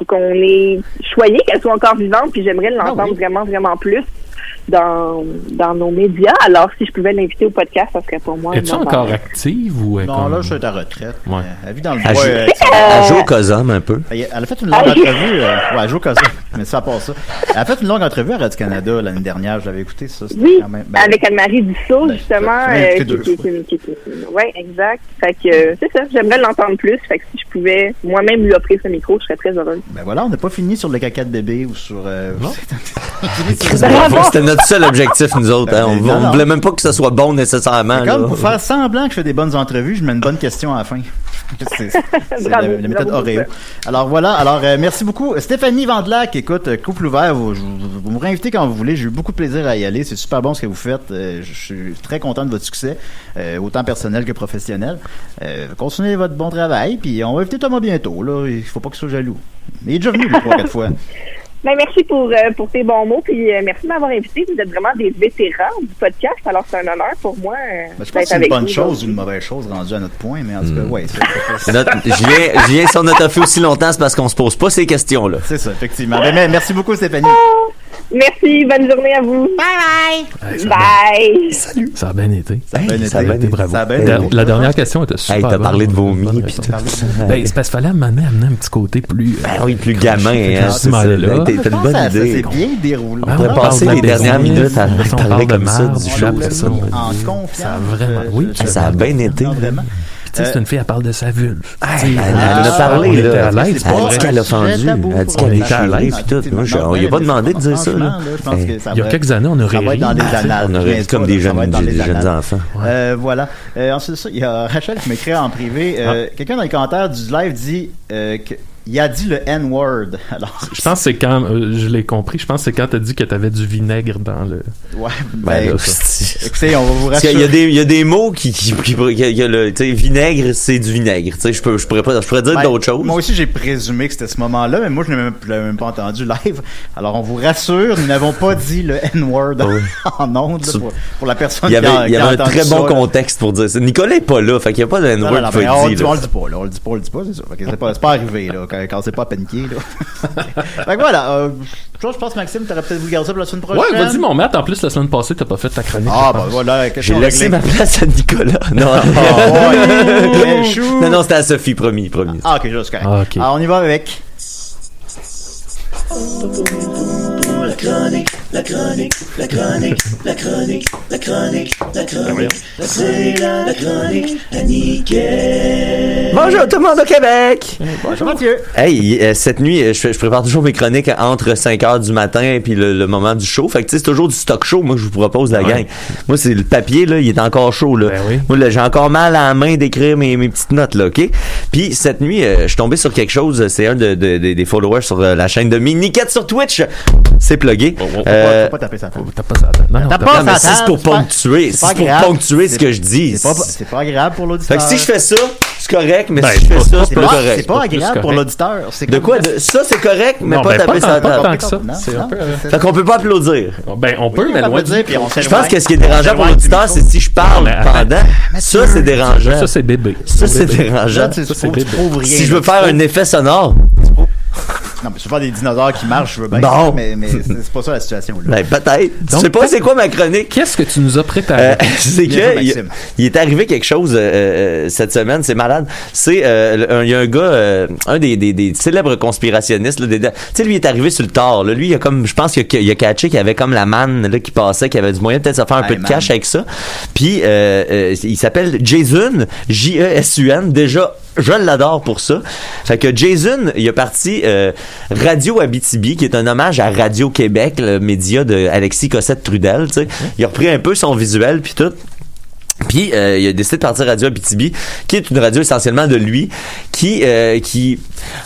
[SPEAKER 6] qu'on est choyé qu'elle soit encore vivante, puis j'aimerais l'entendre vraiment plus dans nos médias. Alors si je pouvais l'inviter au podcast, ça serait pour moi.
[SPEAKER 4] Es-tu encore active ou
[SPEAKER 3] Non, là, je suis à retraite.
[SPEAKER 4] Ouais.
[SPEAKER 3] Elle vit dans le
[SPEAKER 5] Elle
[SPEAKER 3] bois.
[SPEAKER 5] joue au COSOM un peu.
[SPEAKER 3] Elle a fait une longue entrevue. Elle joue au COSOM, mais ça passe ça. Elle a fait une longue entrevue à Radio-Canada l'année dernière. Je l'avais écouté, ça.
[SPEAKER 6] Oui,
[SPEAKER 3] quand même,
[SPEAKER 6] avec Anne-Marie Dussault, justement. Oui, exact. Fait que c'est ça, j'aimerais l'entendre plus. Fait que si je pouvais moi-même lui offrir ce micro, je serais très heureuse.
[SPEAKER 3] Ben voilà, on n'a pas fini sur le caca de bébé ou sur...
[SPEAKER 5] C'était notre seul objectif, nous autres. Hein. On voulait même pas que ce soit bon nécessairement.
[SPEAKER 3] Comme
[SPEAKER 5] là.
[SPEAKER 3] pour faire semblant que je fais des bonnes entrevues, je mets une bonne question à la fin. C'est
[SPEAKER 6] Bravo,
[SPEAKER 3] la méthode
[SPEAKER 6] bravo,
[SPEAKER 3] Oreo. Alors voilà, merci beaucoup. Stéphanie Vandelac, écoute, Couple ouvert, vous me réinvitez quand vous voulez. J'ai eu beaucoup de plaisir à y aller. C'est super bon ce que vous faites. Je suis très content de votre succès, autant personnel que professionnel. Continuez votre bon travail, puis on va inviter Thomas bientôt. Là. Il faut pas qu'il soit jaloux. Mais il est déjà venu 3-4 fois.
[SPEAKER 6] Ben, merci pour tes bons mots, puis merci de m'avoir invité. Vous êtes vraiment des vétérans du podcast, alors c'est un honneur pour moi.
[SPEAKER 3] Je pense que c'est une bonne chose ou une mauvaise chose rendue à notre point, mais en tout cas, ouais.
[SPEAKER 5] Je viens si on a fait aussi longtemps, c'est parce qu'on se pose pas ces questions-là.
[SPEAKER 3] C'est ça, effectivement. Mais merci beaucoup, Stéphanie.
[SPEAKER 6] Merci, bonne journée à vous.
[SPEAKER 4] Hey,
[SPEAKER 6] Bye.
[SPEAKER 5] Salut.
[SPEAKER 4] Ça a bien été.
[SPEAKER 3] Ça a bien été.
[SPEAKER 4] Bravo.
[SPEAKER 3] Ça a bien été.
[SPEAKER 4] La dernière question était super
[SPEAKER 5] Hey, t'as
[SPEAKER 4] bonne.
[SPEAKER 5] parlé de vomi.
[SPEAKER 4] Bonne
[SPEAKER 5] Puis
[SPEAKER 4] réponse.
[SPEAKER 5] tout.
[SPEAKER 4] Ben, c'est parce qu'il fallait amener un petit côté plus...
[SPEAKER 5] Ben oui, plus gamin. Hein,
[SPEAKER 4] c'est ça. Là.
[SPEAKER 5] T'as une bonne
[SPEAKER 3] Ça
[SPEAKER 5] idée.
[SPEAKER 3] s'est bien déroulé.
[SPEAKER 4] Ben,
[SPEAKER 5] On pourrait passer les dernières minutes à
[SPEAKER 4] on
[SPEAKER 5] parler
[SPEAKER 4] parle de
[SPEAKER 5] comme ça
[SPEAKER 4] marde,
[SPEAKER 5] du
[SPEAKER 4] puis
[SPEAKER 5] show.
[SPEAKER 4] après ça, on-
[SPEAKER 3] En confiance.
[SPEAKER 4] Ça a vraiment... Oui,
[SPEAKER 5] Ça a bien été.
[SPEAKER 3] Vraiment.
[SPEAKER 4] Tu sais, c'est une fille, elle parle de sa vulve.
[SPEAKER 5] Elle en a parlé,
[SPEAKER 4] on
[SPEAKER 5] là.
[SPEAKER 4] était à l'aise,
[SPEAKER 5] Elle a
[SPEAKER 4] pour
[SPEAKER 5] dit
[SPEAKER 4] vrai.
[SPEAKER 5] qu'elle a fendu. Elle a dit qu'elle était à l'aise, puis tout. Moi, on lui a pas demandé de dire ça, là.
[SPEAKER 4] Il y a quelques années, on aurait
[SPEAKER 3] Ça va
[SPEAKER 4] ri.
[SPEAKER 3] être dans des annales.
[SPEAKER 5] On aurait dit comme des
[SPEAKER 3] Ça va
[SPEAKER 5] jeunes
[SPEAKER 3] être dans les annales.
[SPEAKER 5] enfants.
[SPEAKER 3] Voilà. Ensuite, ça, il y a Rachel qui m'écrit en privé. Quelqu'un dans les commentaires du live dit qu'il a dit le N-word. Alors,
[SPEAKER 4] Je pense que c'est quand, je l'ai compris, je pense que c'est quand t'as dit que t'avais du vinaigre dans le...
[SPEAKER 3] ouais.
[SPEAKER 5] Ben,
[SPEAKER 3] Ben,
[SPEAKER 5] c'est-
[SPEAKER 3] écoutez, on va vous
[SPEAKER 5] Parce
[SPEAKER 3] rassurer.
[SPEAKER 5] qu'il y a des mots qui il y a le, tu sais, vinaigre, c'est du vinaigre. Tu sais, je pourrais dire
[SPEAKER 3] Ben,
[SPEAKER 5] d'autres choses.
[SPEAKER 3] Moi aussi, j'ai présumé que c'était ce moment-là, mais moi, je ne l'avais même pas entendu live. Alors, on vous rassure, nous n'avons pas dit le N-word en ondes là, pour la personne
[SPEAKER 5] Il y
[SPEAKER 3] qui a
[SPEAKER 5] avait un
[SPEAKER 3] entendu
[SPEAKER 5] très
[SPEAKER 3] ça,
[SPEAKER 5] bon
[SPEAKER 3] là.
[SPEAKER 5] contexte pour dire ça. Nicolas est pas là, fait qu'il n'y a pas de
[SPEAKER 3] Non,
[SPEAKER 5] N-word
[SPEAKER 3] non,
[SPEAKER 5] qu'il
[SPEAKER 3] mais
[SPEAKER 5] faut
[SPEAKER 3] on
[SPEAKER 5] dire.
[SPEAKER 3] le dit pas, là. On le dit pas, c'est ça. Fait que c'est pas arrivé, là, quand c'est pas paniqué, là. Fait que voilà, je pense, Maxime, t'aurais peut-être voulu garder ça pour la semaine prochaine.
[SPEAKER 4] Ouais, vas-y, mon maître. En plus, la semaine passée, t'as pas fait ta chronique.
[SPEAKER 3] Ah,
[SPEAKER 4] je
[SPEAKER 3] bah
[SPEAKER 4] pense.
[SPEAKER 3] voilà,
[SPEAKER 5] J'ai
[SPEAKER 3] question
[SPEAKER 5] laissé
[SPEAKER 3] réglée.
[SPEAKER 5] ma place à Nicolas. Non,
[SPEAKER 3] Ah, ouais. Chou.
[SPEAKER 5] non, c'était à Sophie, promis.
[SPEAKER 3] Ah, ok, juste correct.
[SPEAKER 4] Ah, ok.
[SPEAKER 3] Alors, on y va avec.
[SPEAKER 5] Bonjour tout le monde au Québec!
[SPEAKER 3] Bonjour Mathieu.
[SPEAKER 5] Hey, cette nuit, je prépare toujours mes chroniques entre 5h du matin et puis le moment du show. Fait que tu sais, c'est toujours du stock show, moi, que je vous propose, la gang. Moi, c'est le papier, là, il est encore chaud, là.
[SPEAKER 4] Ben oui.
[SPEAKER 5] Moi, là, j'ai encore mal à la main d'écrire mes petites notes, là, OK? Puis, cette nuit, je suis tombé sur quelque chose. C'est un des followers sur la chaîne de Miniquette sur Twitch. C'est plugué.
[SPEAKER 3] Faut pas taper sa table.
[SPEAKER 4] T'as pas ça. Non,
[SPEAKER 3] Tape
[SPEAKER 5] Non,
[SPEAKER 3] pas
[SPEAKER 5] mais
[SPEAKER 3] sa
[SPEAKER 5] si c'est pour
[SPEAKER 3] table,
[SPEAKER 5] ponctuer,
[SPEAKER 3] c'est pas
[SPEAKER 5] c'est pour
[SPEAKER 3] agréable.
[SPEAKER 5] ponctuer ce que je dis.
[SPEAKER 3] C'est pas agréable pour
[SPEAKER 5] Fait
[SPEAKER 3] l'auditeur.
[SPEAKER 5] que si je fais ça, c'est correct, mais
[SPEAKER 4] Ben,
[SPEAKER 5] si je fais ça,
[SPEAKER 3] C'est
[SPEAKER 5] c'est pas
[SPEAKER 3] pas
[SPEAKER 5] correct.
[SPEAKER 3] agréable pour
[SPEAKER 4] correct.
[SPEAKER 3] l'auditeur. C'est
[SPEAKER 5] De
[SPEAKER 3] comme-
[SPEAKER 5] quoi? Ça, c'est correct, mais
[SPEAKER 4] Non,
[SPEAKER 5] pas
[SPEAKER 4] ben,
[SPEAKER 5] taper sa
[SPEAKER 4] pas
[SPEAKER 5] table.
[SPEAKER 4] tant que ça.
[SPEAKER 3] Non,
[SPEAKER 4] C'est un
[SPEAKER 3] non,
[SPEAKER 4] peu...
[SPEAKER 5] Fait qu'on peut pas applaudir.
[SPEAKER 4] Ben, on peut, mais loin du...
[SPEAKER 3] puis on
[SPEAKER 5] Je pense que ce qui est dérangeant pour l'auditeur, c'est si je parle pendant. Ça, c'est dérangeant.
[SPEAKER 4] Ça, c'est bébé.
[SPEAKER 5] Ça, c'est dérangeant.
[SPEAKER 3] tu
[SPEAKER 4] c'est
[SPEAKER 3] prouves rien.
[SPEAKER 5] Si je veux faire un effet sonore,
[SPEAKER 3] Non, mais je veux faire des dinosaures qui marchent, je veux bien.
[SPEAKER 5] Bon.
[SPEAKER 3] Mais c'est pas ça la situation. Là.
[SPEAKER 5] ben peut-être. Tu
[SPEAKER 4] Donc,
[SPEAKER 5] sais pas c'est quoi ma chronique?
[SPEAKER 4] Qu'est-ce que tu nous as préparé?
[SPEAKER 5] C'est
[SPEAKER 3] Bien joué,
[SPEAKER 5] que
[SPEAKER 3] Maxime.
[SPEAKER 5] il est arrivé quelque chose cette semaine, c'est malade. C'est il y a un gars, un des célèbres conspirationnistes. Là, tu sais, lui il est arrivé sur le tard. Là. Lui, il a comme, je pense qu'il a catché qu'il y avait comme la manne là, qui passait, qu'il y avait du moyen peut-être de faire un peu de cash avec ça. Puis il s'appelle Jason, Jesun. Déjà, je l'adore pour ça. Fait que Jason, il a parti Radio Abitibi, qui est un hommage à Radio-Québec, le média de Alexis Cossette-Trudel, tu sais. Il a repris un peu son visuel puis tout. Puis il a décidé de partir Radio Abitibi, qui est une radio essentiellement de lui, qui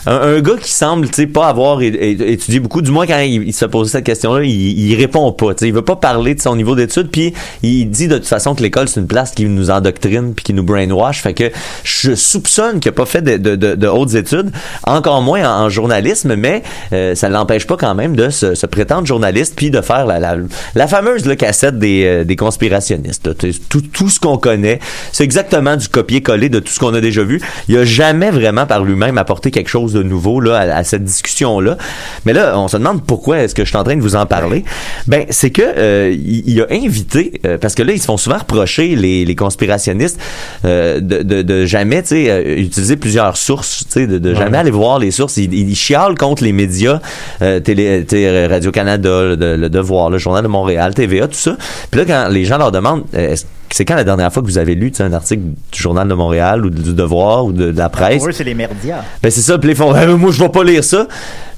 [SPEAKER 5] un gars qui semble, tu sais, pas avoir étudié beaucoup, du moins quand il se posait cette question-là, il répond pas, tu sais, il veut pas parler de son niveau d'études, puis il dit de toute façon que l'école c'est une place qui nous endoctrine puis qui nous brainwash, fait que je soupçonne qu'il a pas fait de hautes études, encore moins en journalisme, mais ça ne l'empêche pas quand même de se prétendre journaliste puis de faire la fameuse là, cassette des conspirationnistes, là, tout ce qu'on connaît, c'est exactement du copier-coller de tout ce qu'on a déjà vu. Il a jamais vraiment par lui-même apporté quelque chose de nouveau là à cette discussion-là. Mais là, on se demande pourquoi est-ce que je suis en train de vous en parler. Ben, c'est que il a invité, parce que là, ils se font souvent reprocher, les conspirationnistes, de jamais, tu sais, utiliser plusieurs sources, tu sais, de jamais aller voir les sources. Ils chialent contre les médias, Radio-Canada, Le Devoir, le Journal de Montréal, TVA, tout ça. Puis là, quand les gens leur demandent, c'est quand la dernière fois que vous avez lu un article du Journal de Montréal ou du Devoir ou de la presse?
[SPEAKER 3] Pour eux, c'est les merdias.
[SPEAKER 5] Ben c'est ça, puis ils font moi je vais pas lire ça.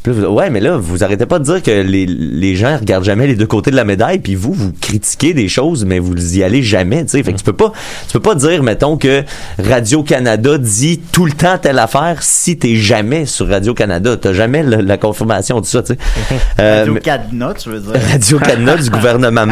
[SPEAKER 5] Puis là, ouais, mais là, vous arrêtez pas de dire que les gens regardent jamais les deux côtés de la médaille, puis vous critiquez des choses, mais vous y allez jamais, tu sais. Fait que tu peux pas dire, mettons, que Radio-Canada dit tout le temps telle affaire si t'es jamais sur Radio-Canada. T'as jamais la confirmation de ça, tu sais.
[SPEAKER 3] Radio-Cadenas, tu veux dire.
[SPEAKER 5] Radio-Canada du gouvernement.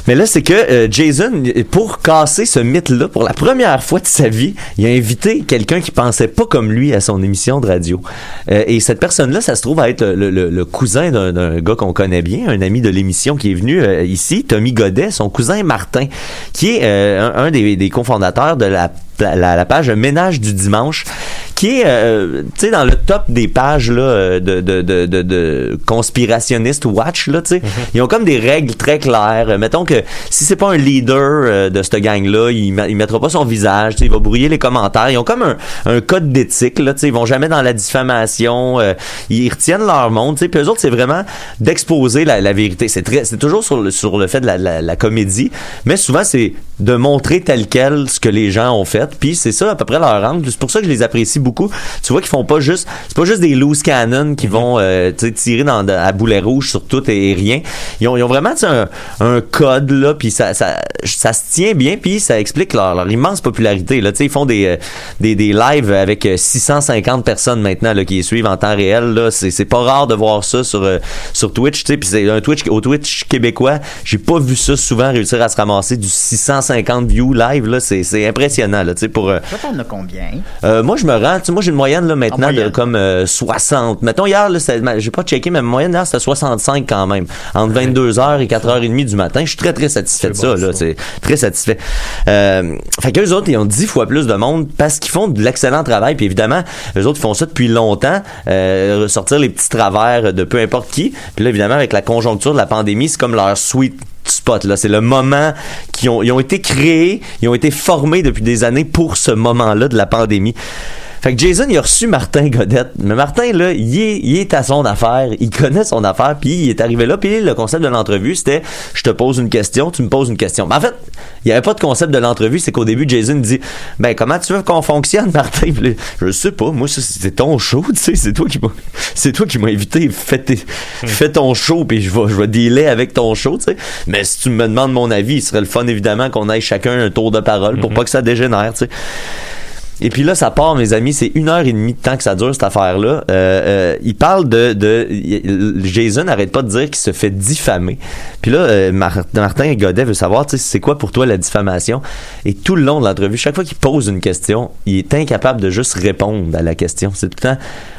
[SPEAKER 5] Mais là, c'est que Jason, pour casser ce mythe-là, pour la première fois de sa vie, il a invité quelqu'un qui pensait pas comme lui à son émission de radio. Et cette personne-là, ça se trouve à être le cousin d'un gars qu'on connaît bien, un ami de l'émission qui est venu ici, Tommy Godet, son cousin Martin, qui est un des cofondateurs de la page Ménage du dimanche, qui est tu sais dans le top des pages là de conspirationnistes watch là, tu sais. Ils ont comme des règles très claires. Mettons que si c'est pas un leader de cette gang là, il mettra pas son visage, tu sais, il va brouiller les commentaires. Ils ont comme un code d'éthique là, tu sais, ils vont jamais dans la diffamation, ils retiennent leur monde, tu sais. Puis eux autres, c'est vraiment d'exposer la vérité. C'est toujours sur le fait de la comédie, mais souvent c'est de montrer tel quel ce que les gens ont fait. Puis c'est ça à peu près leur angle. C'est pour ça que je les apprécie beaucoup. Tu vois qu'ils font pas juste, c'est pas juste des loose cannons qui vont tirer à boulet rouge sur tout et rien. Ils ont vraiment un code là, puis ça se tient bien, puis ça explique leur immense popularité là. Tu sais, ils font des lives avec 650 personnes maintenant là qui les suivent en temps réel là. C'est pas rare de voir ça sur Twitch. Tu sais, puis c'est un Twitch québécois. J'ai pas vu ça souvent réussir à se ramasser du 650 views live là. C'est impressionnant là. Tu sais, pour
[SPEAKER 3] Toi, t'en as combien?
[SPEAKER 5] moi je me rends, tu sais, moi j'ai une moyenne là maintenant
[SPEAKER 3] moyenne.
[SPEAKER 5] de comme 60. Mettons hier là, j'ai pas checké, mais ma moyenne hier c'était 65 quand même, entre 22h et 4h30 du matin. Je suis très très satisfait de ça là, c'est très satisfait. Fait qu'eux autres ils ont 10 fois plus de monde parce qu'ils font de l'excellent travail, puis évidemment eux autres ils font ça depuis longtemps, ressortir les petits travers de peu importe qui. Puis là évidemment avec la conjoncture de la pandémie, c'est comme leur sweet spot là, c'est le moment ils ont été créés, ils ont été formés depuis des années pour ce moment-là de la pandémie. Fait que Jason, il a reçu Martin Godette. Mais Martin, là, il est à son affaire. Il connaît son affaire. Puis il est arrivé là. Puis le concept de l'entrevue, c'était « Je te pose une question, tu me poses une question. » Mais en fait, il n'y avait pas de concept de l'entrevue. C'est qu'au début, Jason dit « Ben, comment tu veux qu'on fonctionne, Martin? » Puis là, je sais pas. Moi, ça, c'était ton show, tu sais. C'est toi qui m'as invité. Fais ton show, puis je vais dealer avec ton show, tu sais. Mais si tu me demandes mon avis, il serait le fun, évidemment, qu'on aille chacun un tour de parole pour pas que ça dégénère, tu sais. Et puis là, ça part, mes amis, c'est 1h30 de temps que ça dure, cette affaire-là. Il parle Jason n'arrête pas de dire qu'il se fait diffamer. Puis là, Martin Godet veut savoir, tu sais, c'est quoi pour toi la diffamation? Et tout le long de l'entrevue, chaque fois qu'il pose une question, il est incapable de juste répondre à la question. C'est tout le temps...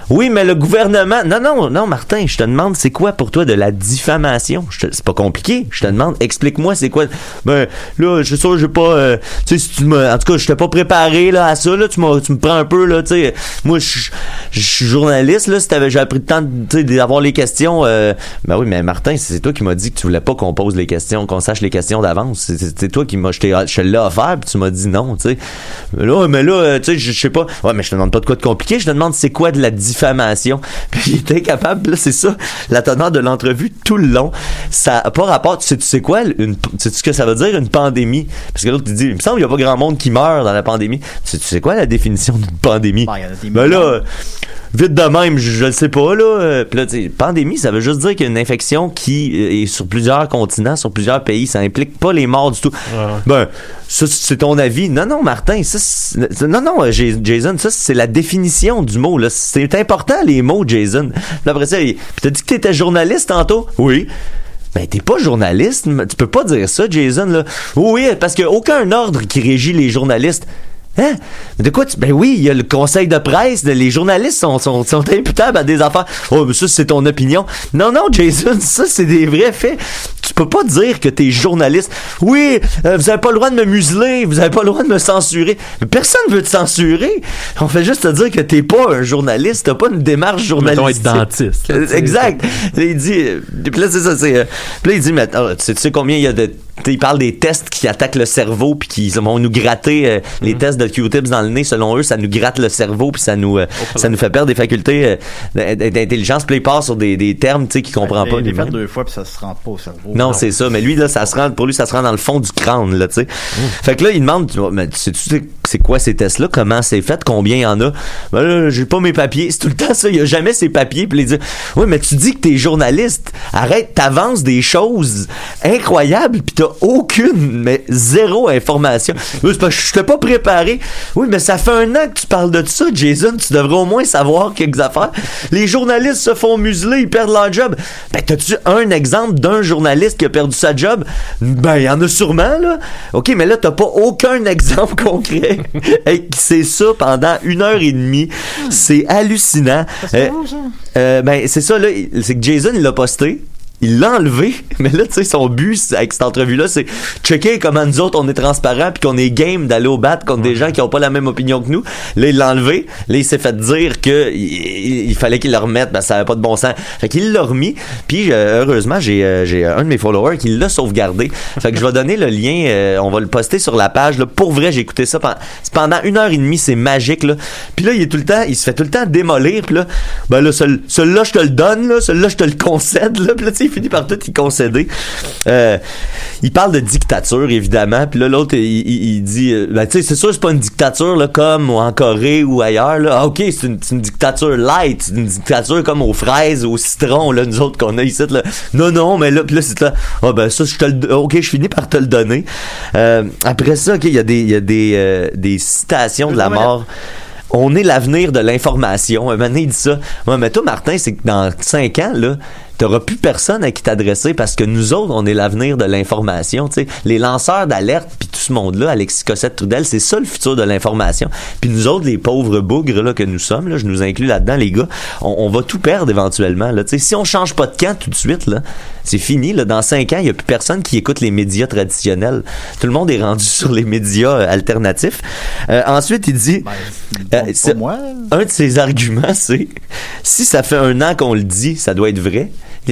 [SPEAKER 5] Oui, mais le gouvernement... Non, Martin, je te demande, c'est quoi pour toi de la diffamation? C'est pas compliqué. Je te demande, explique-moi, c'est quoi... Ben, là, je suis sûr, j'ai pas... tu sais, si tu en tout cas, je t'ai pas préparé, là, à ça, là, tu me prends un peu, là, tu sais... Moi, je suis journaliste, là, si j'ai pris le temps, d'avoir les questions... Ben oui, mais Martin, c'est toi qui m'as dit que tu voulais pas qu'on pose les questions, qu'on sache les questions d'avance. C'est toi qui je te l'ai offert, puis tu m'as dit non, tu sais. Mais là, tu sais, je sais pas... Ouais, mais je te demande pas de quoi de compliqué, je te demande c'est quoi de la diffamation. Puis il était incapable, là, c'est ça, la teneur de l'entrevue tout le long. Ça n'a pas rapport, tu sais quoi, sais-tu ce que ça veut dire, une pandémie? Parce que l'autre, il dit, il me semble qu'il n'y a pas grand monde qui meurt dans la pandémie. Tu sais quoi la définition d'une pandémie? Ben là, vite de même, je le sais pas, là. Puis là, tu sais, pandémie, ça veut juste dire qu'il y a une infection qui est sur plusieurs continents, sur plusieurs pays. Ça implique pas les morts du tout. Ben, ça, c'est ton avis. Non, Martin, non, Jason, ça, c'est la définition du mot, là. C'est important, les mots, Jason. Puis après ça, puis t'as dit que t'étais journaliste tantôt? Oui. Ben, t'es pas journaliste. Tu peux pas dire ça, Jason, là. Oui, parce qu'il n'y a aucun ordre qui régit les journalistes. Hein? De quoi ben oui, il y a le conseil de presse, les journalistes sont imputables à des affaires. Oh, mais ça, c'est ton opinion. Non, Jason, ça, c'est des vrais faits. Tu peux pas dire que t'es journaliste. Oui, vous avez pas le droit de me museler, vous avez pas le droit de me censurer. Mais personne veut te censurer. On fait juste te dire que t'es pas un journaliste, t'as pas une démarche journalistique.
[SPEAKER 4] Tu être dentiste. Là,
[SPEAKER 5] exact. Il dit, puis là, c'est ça, puis là, il dit, mais, tu sais combien il y a de... Il parle des tests qui attaquent le cerveau puis qui vont nous gratter les tests de Q-tips dans le nez. Selon eux, ça nous gratte le cerveau puis ça nous fait perdre des facultés d'intelligence. Puis il part sur des termes, tu sais, qu'il comprend pas.
[SPEAKER 3] Il les fait 2 fois puis ça se rend pas au cerveau.
[SPEAKER 5] Non, c'est ça. Mais lui, là, pour lui, ça se rend dans le fond du crâne, là, tu sais. Fait que là, il demande, mais sais-tu c'est quoi ces tests-là? Comment c'est fait? Combien il y en a? Ben là, j'ai pas mes papiers. C'est tout le temps ça. Il y a jamais ses papiers. Puis il dit, oui, mais tu dis que t'es journaliste. Arrête, t'avances des choses incroyables puis t'as mais zéro information. C'est parce que je t'ai pas préparé. Oui, mais ça fait 1 an que tu parles de ça, Jason. Tu devrais au moins savoir quelques affaires. Les journalistes se font museler, ils perdent leur job. Ben, t'as-tu un exemple d'un journaliste qui a perdu sa job? Ben, il y en a sûrement, là. OK, mais là, t'as pas aucun exemple concret. Hey, c'est ça pendant 1h30. C'est hallucinant. Ben, c'est ça, là. C'est que Jason, il l'a posté. Il l'a enlevé, mais là, tu sais, son but avec cette entrevue-là, c'est checker comment nous autres, on est transparents puis qu'on est game d'aller au bat contre des gens qui ont pas la même opinion que nous. Là, il l'a enlevé. Là, il s'est fait dire que il fallait qu'il le remette, ben ça avait pas de bon sens. Fait qu'il l'a remis, puis heureusement, j'ai un de mes followers qui l'a sauvegardé. Fait que je vais donner le lien, on va le poster sur la page. Là. Pour vrai, j'ai écouté ça pendant 1h30, c'est magique, là. Puis là, il se fait tout le temps démolir, puis là, ben là, celui-là, je te le donne, là, celui-là, je te le concède, là, puis là, il finit par tout y concéder. Il parle de dictature, évidemment, puis là, l'autre, il dit, ben, tu sais, c'est sûr, c'est pas une dictature, là, comme en Corée ou ailleurs, là. Ah, OK, c'est une dictature light, c'est une dictature comme aux fraises, au citron, là, nous autres qu'on a ici, là. Non, mais là, puis là, c'est là, ah, ben, ça, OK, je finis par te le donner. Après ça, OK, il y a des citations de la mort. On est l'avenir de l'information. Un moment donné, il dit ça. Ouais, mais toi, Martin, c'est que dans 5 ans, là, t'auras plus personne à qui t'adresser parce que nous autres, on est l'avenir de l'information. Tu sais, les lanceurs d'alerte puis tout ce monde-là, Alexis Cossette-Trudel, c'est ça le futur de l'information. Puis nous autres, les pauvres bougres là que nous sommes, là, je nous inclus là-dedans, les gars, on va tout perdre éventuellement. Là, tu sais, si on change pas de camp tout de suite, là, c'est fini. Là, dans 5 ans, il y a plus personne qui écoute les médias traditionnels. Tout le monde est rendu sur les médias alternatifs. Ensuite, il dit,
[SPEAKER 3] c'est moi.
[SPEAKER 5] Un de ses arguments, c'est si ça fait 1 an qu'on le dit, ça doit être vrai.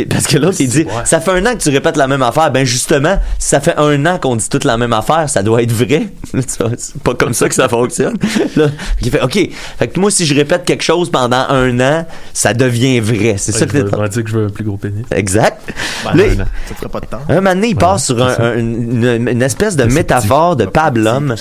[SPEAKER 5] Parce que l'autre, il dit, ça fait 1 an que tu répètes la même affaire. Ben justement, si ça fait 1 an qu'on dit toute la même affaire, ça doit être vrai. C'est pas comme ça que ça fonctionne. Là, il fait, OK. Fait que moi, si je répète quelque chose pendant 1 an, ça devient vrai. C'est ça que
[SPEAKER 4] tu vas dire que je veux un plus gros pénis.
[SPEAKER 5] Exact.
[SPEAKER 3] Ben, là, ça ferait pas de temps.
[SPEAKER 5] Un moment donné, il passe sur une espèce de métaphore de pablum.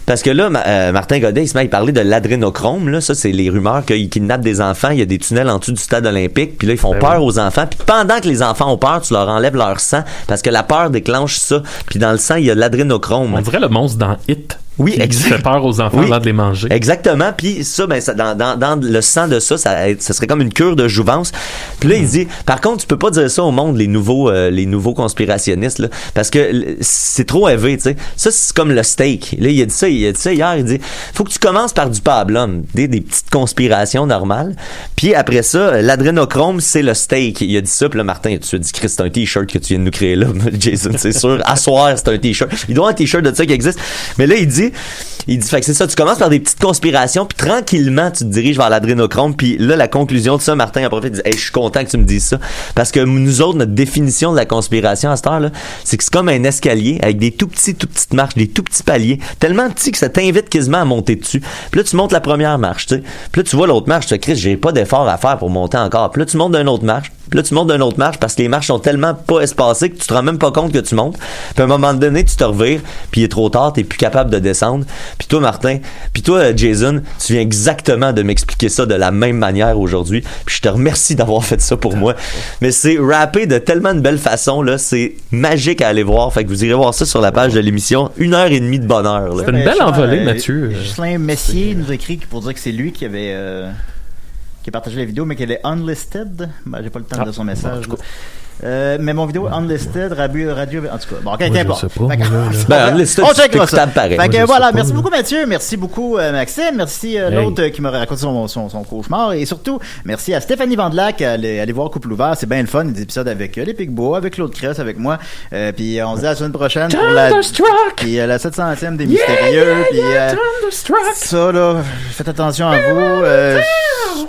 [SPEAKER 5] Parce que là, Martin Godet, il se met à parler de l'adrénochrome. Là, ça, c'est les rumeurs qu'ils kidnappent des enfants. Il y a des tunnels en dessous du stade olympique. Puis là, ils font peur aux enfants. Puis pendant que les enfants ont peur, tu leur enlèves leur sang. Parce que la peur déclenche ça. Puis dans le sang, il y a de l'adrénochrome.
[SPEAKER 4] On dirait le monstre dans Hit.
[SPEAKER 5] Oui,
[SPEAKER 4] qui
[SPEAKER 5] exact.
[SPEAKER 4] fait peur aux enfants
[SPEAKER 5] Oui.
[SPEAKER 4] avant de les manger.
[SPEAKER 5] Exactement. Puis ça, ben, ça, dans le sang de ça serait comme une cure de jouvence. Puis là, il dit, par contre, tu peux pas dire ça au monde, les nouveaux conspirationnistes, là, parce que c'est trop élevé, tu sais. Ça, c'est comme le steak. Là, il a dit ça hier, il dit, faut que tu commences par du pablum, des petites conspirations normales. Puis après ça, l'adrénochrome, c'est le steak. Il a dit ça, puis là, Martin, tu as dit, Chris, c'est un t-shirt que tu viens de nous créer là, Jason, c'est sûr. À soir, c'est un t-shirt. Il doit y avoir un t-shirt de ça qui existe. Mais là, il dit, fait que c'est ça, tu commences par des petites conspirations, puis tranquillement, tu te diriges vers l'adrénochrome, puis là, la conclusion de ça, Martin a profité, il dit, hey, je suis content que tu me dises ça, parce que nous autres, notre définition de la conspiration à cette heure-là, c'est que c'est comme un escalier avec des tout petites marches, des tout petits paliers, tellement petits que ça t'invite quasiment à monter dessus. Puis là, tu montes la première marche, tu sais. Puis là, tu vois l'autre marche, tu te dis, Chris, j'ai pas d'effort à faire pour monter encore. Puis là, tu montes d'une autre marche. Puis là, tu montes d'une autre marche parce que les marches sont tellement pas espacées que tu te rends même pas compte que tu montes. Puis à un moment donné, tu te revires, puis il est trop tard, t'es plus capable de descendre. Puis toi, Martin, puis toi, Jason, tu viens exactement de m'expliquer ça de la même manière aujourd'hui. Puis je te remercie d'avoir fait ça pour moi. Mais c'est rappé de tellement de belle façon, là. C'est magique à aller voir. Fait que vous irez voir ça sur la page de l'émission. 1h30 de bonheur, là.
[SPEAKER 4] C'est une belle envolée, Mathieu.
[SPEAKER 3] Ghislain Messier nous écrit pour dire que c'est lui qui avait qui a partagé la vidéo, mais qu'elle est unlisted. Ben, j'ai pas le temps de son message. Mais mon vidéo unlisted, radio, en tout cas. Bon, ok, n'importe.
[SPEAKER 5] Unlisted,
[SPEAKER 3] on checkera ça.
[SPEAKER 5] pareil.
[SPEAKER 3] Fait que voilà, merci beaucoup Mathieu, merci beaucoup Maxime, merci l'autre qui m'a raconté son cauchemar, et surtout, merci à Stéphanie Vandelac, allez voir Couple Ouvert, c'est bien le fun, des épisodes avec les Picbois, avec Claude Cress, avec moi, puis on se dit à la semaine prochaine pour la 700e des Mystérieux, puis ça là, faites attention à vous,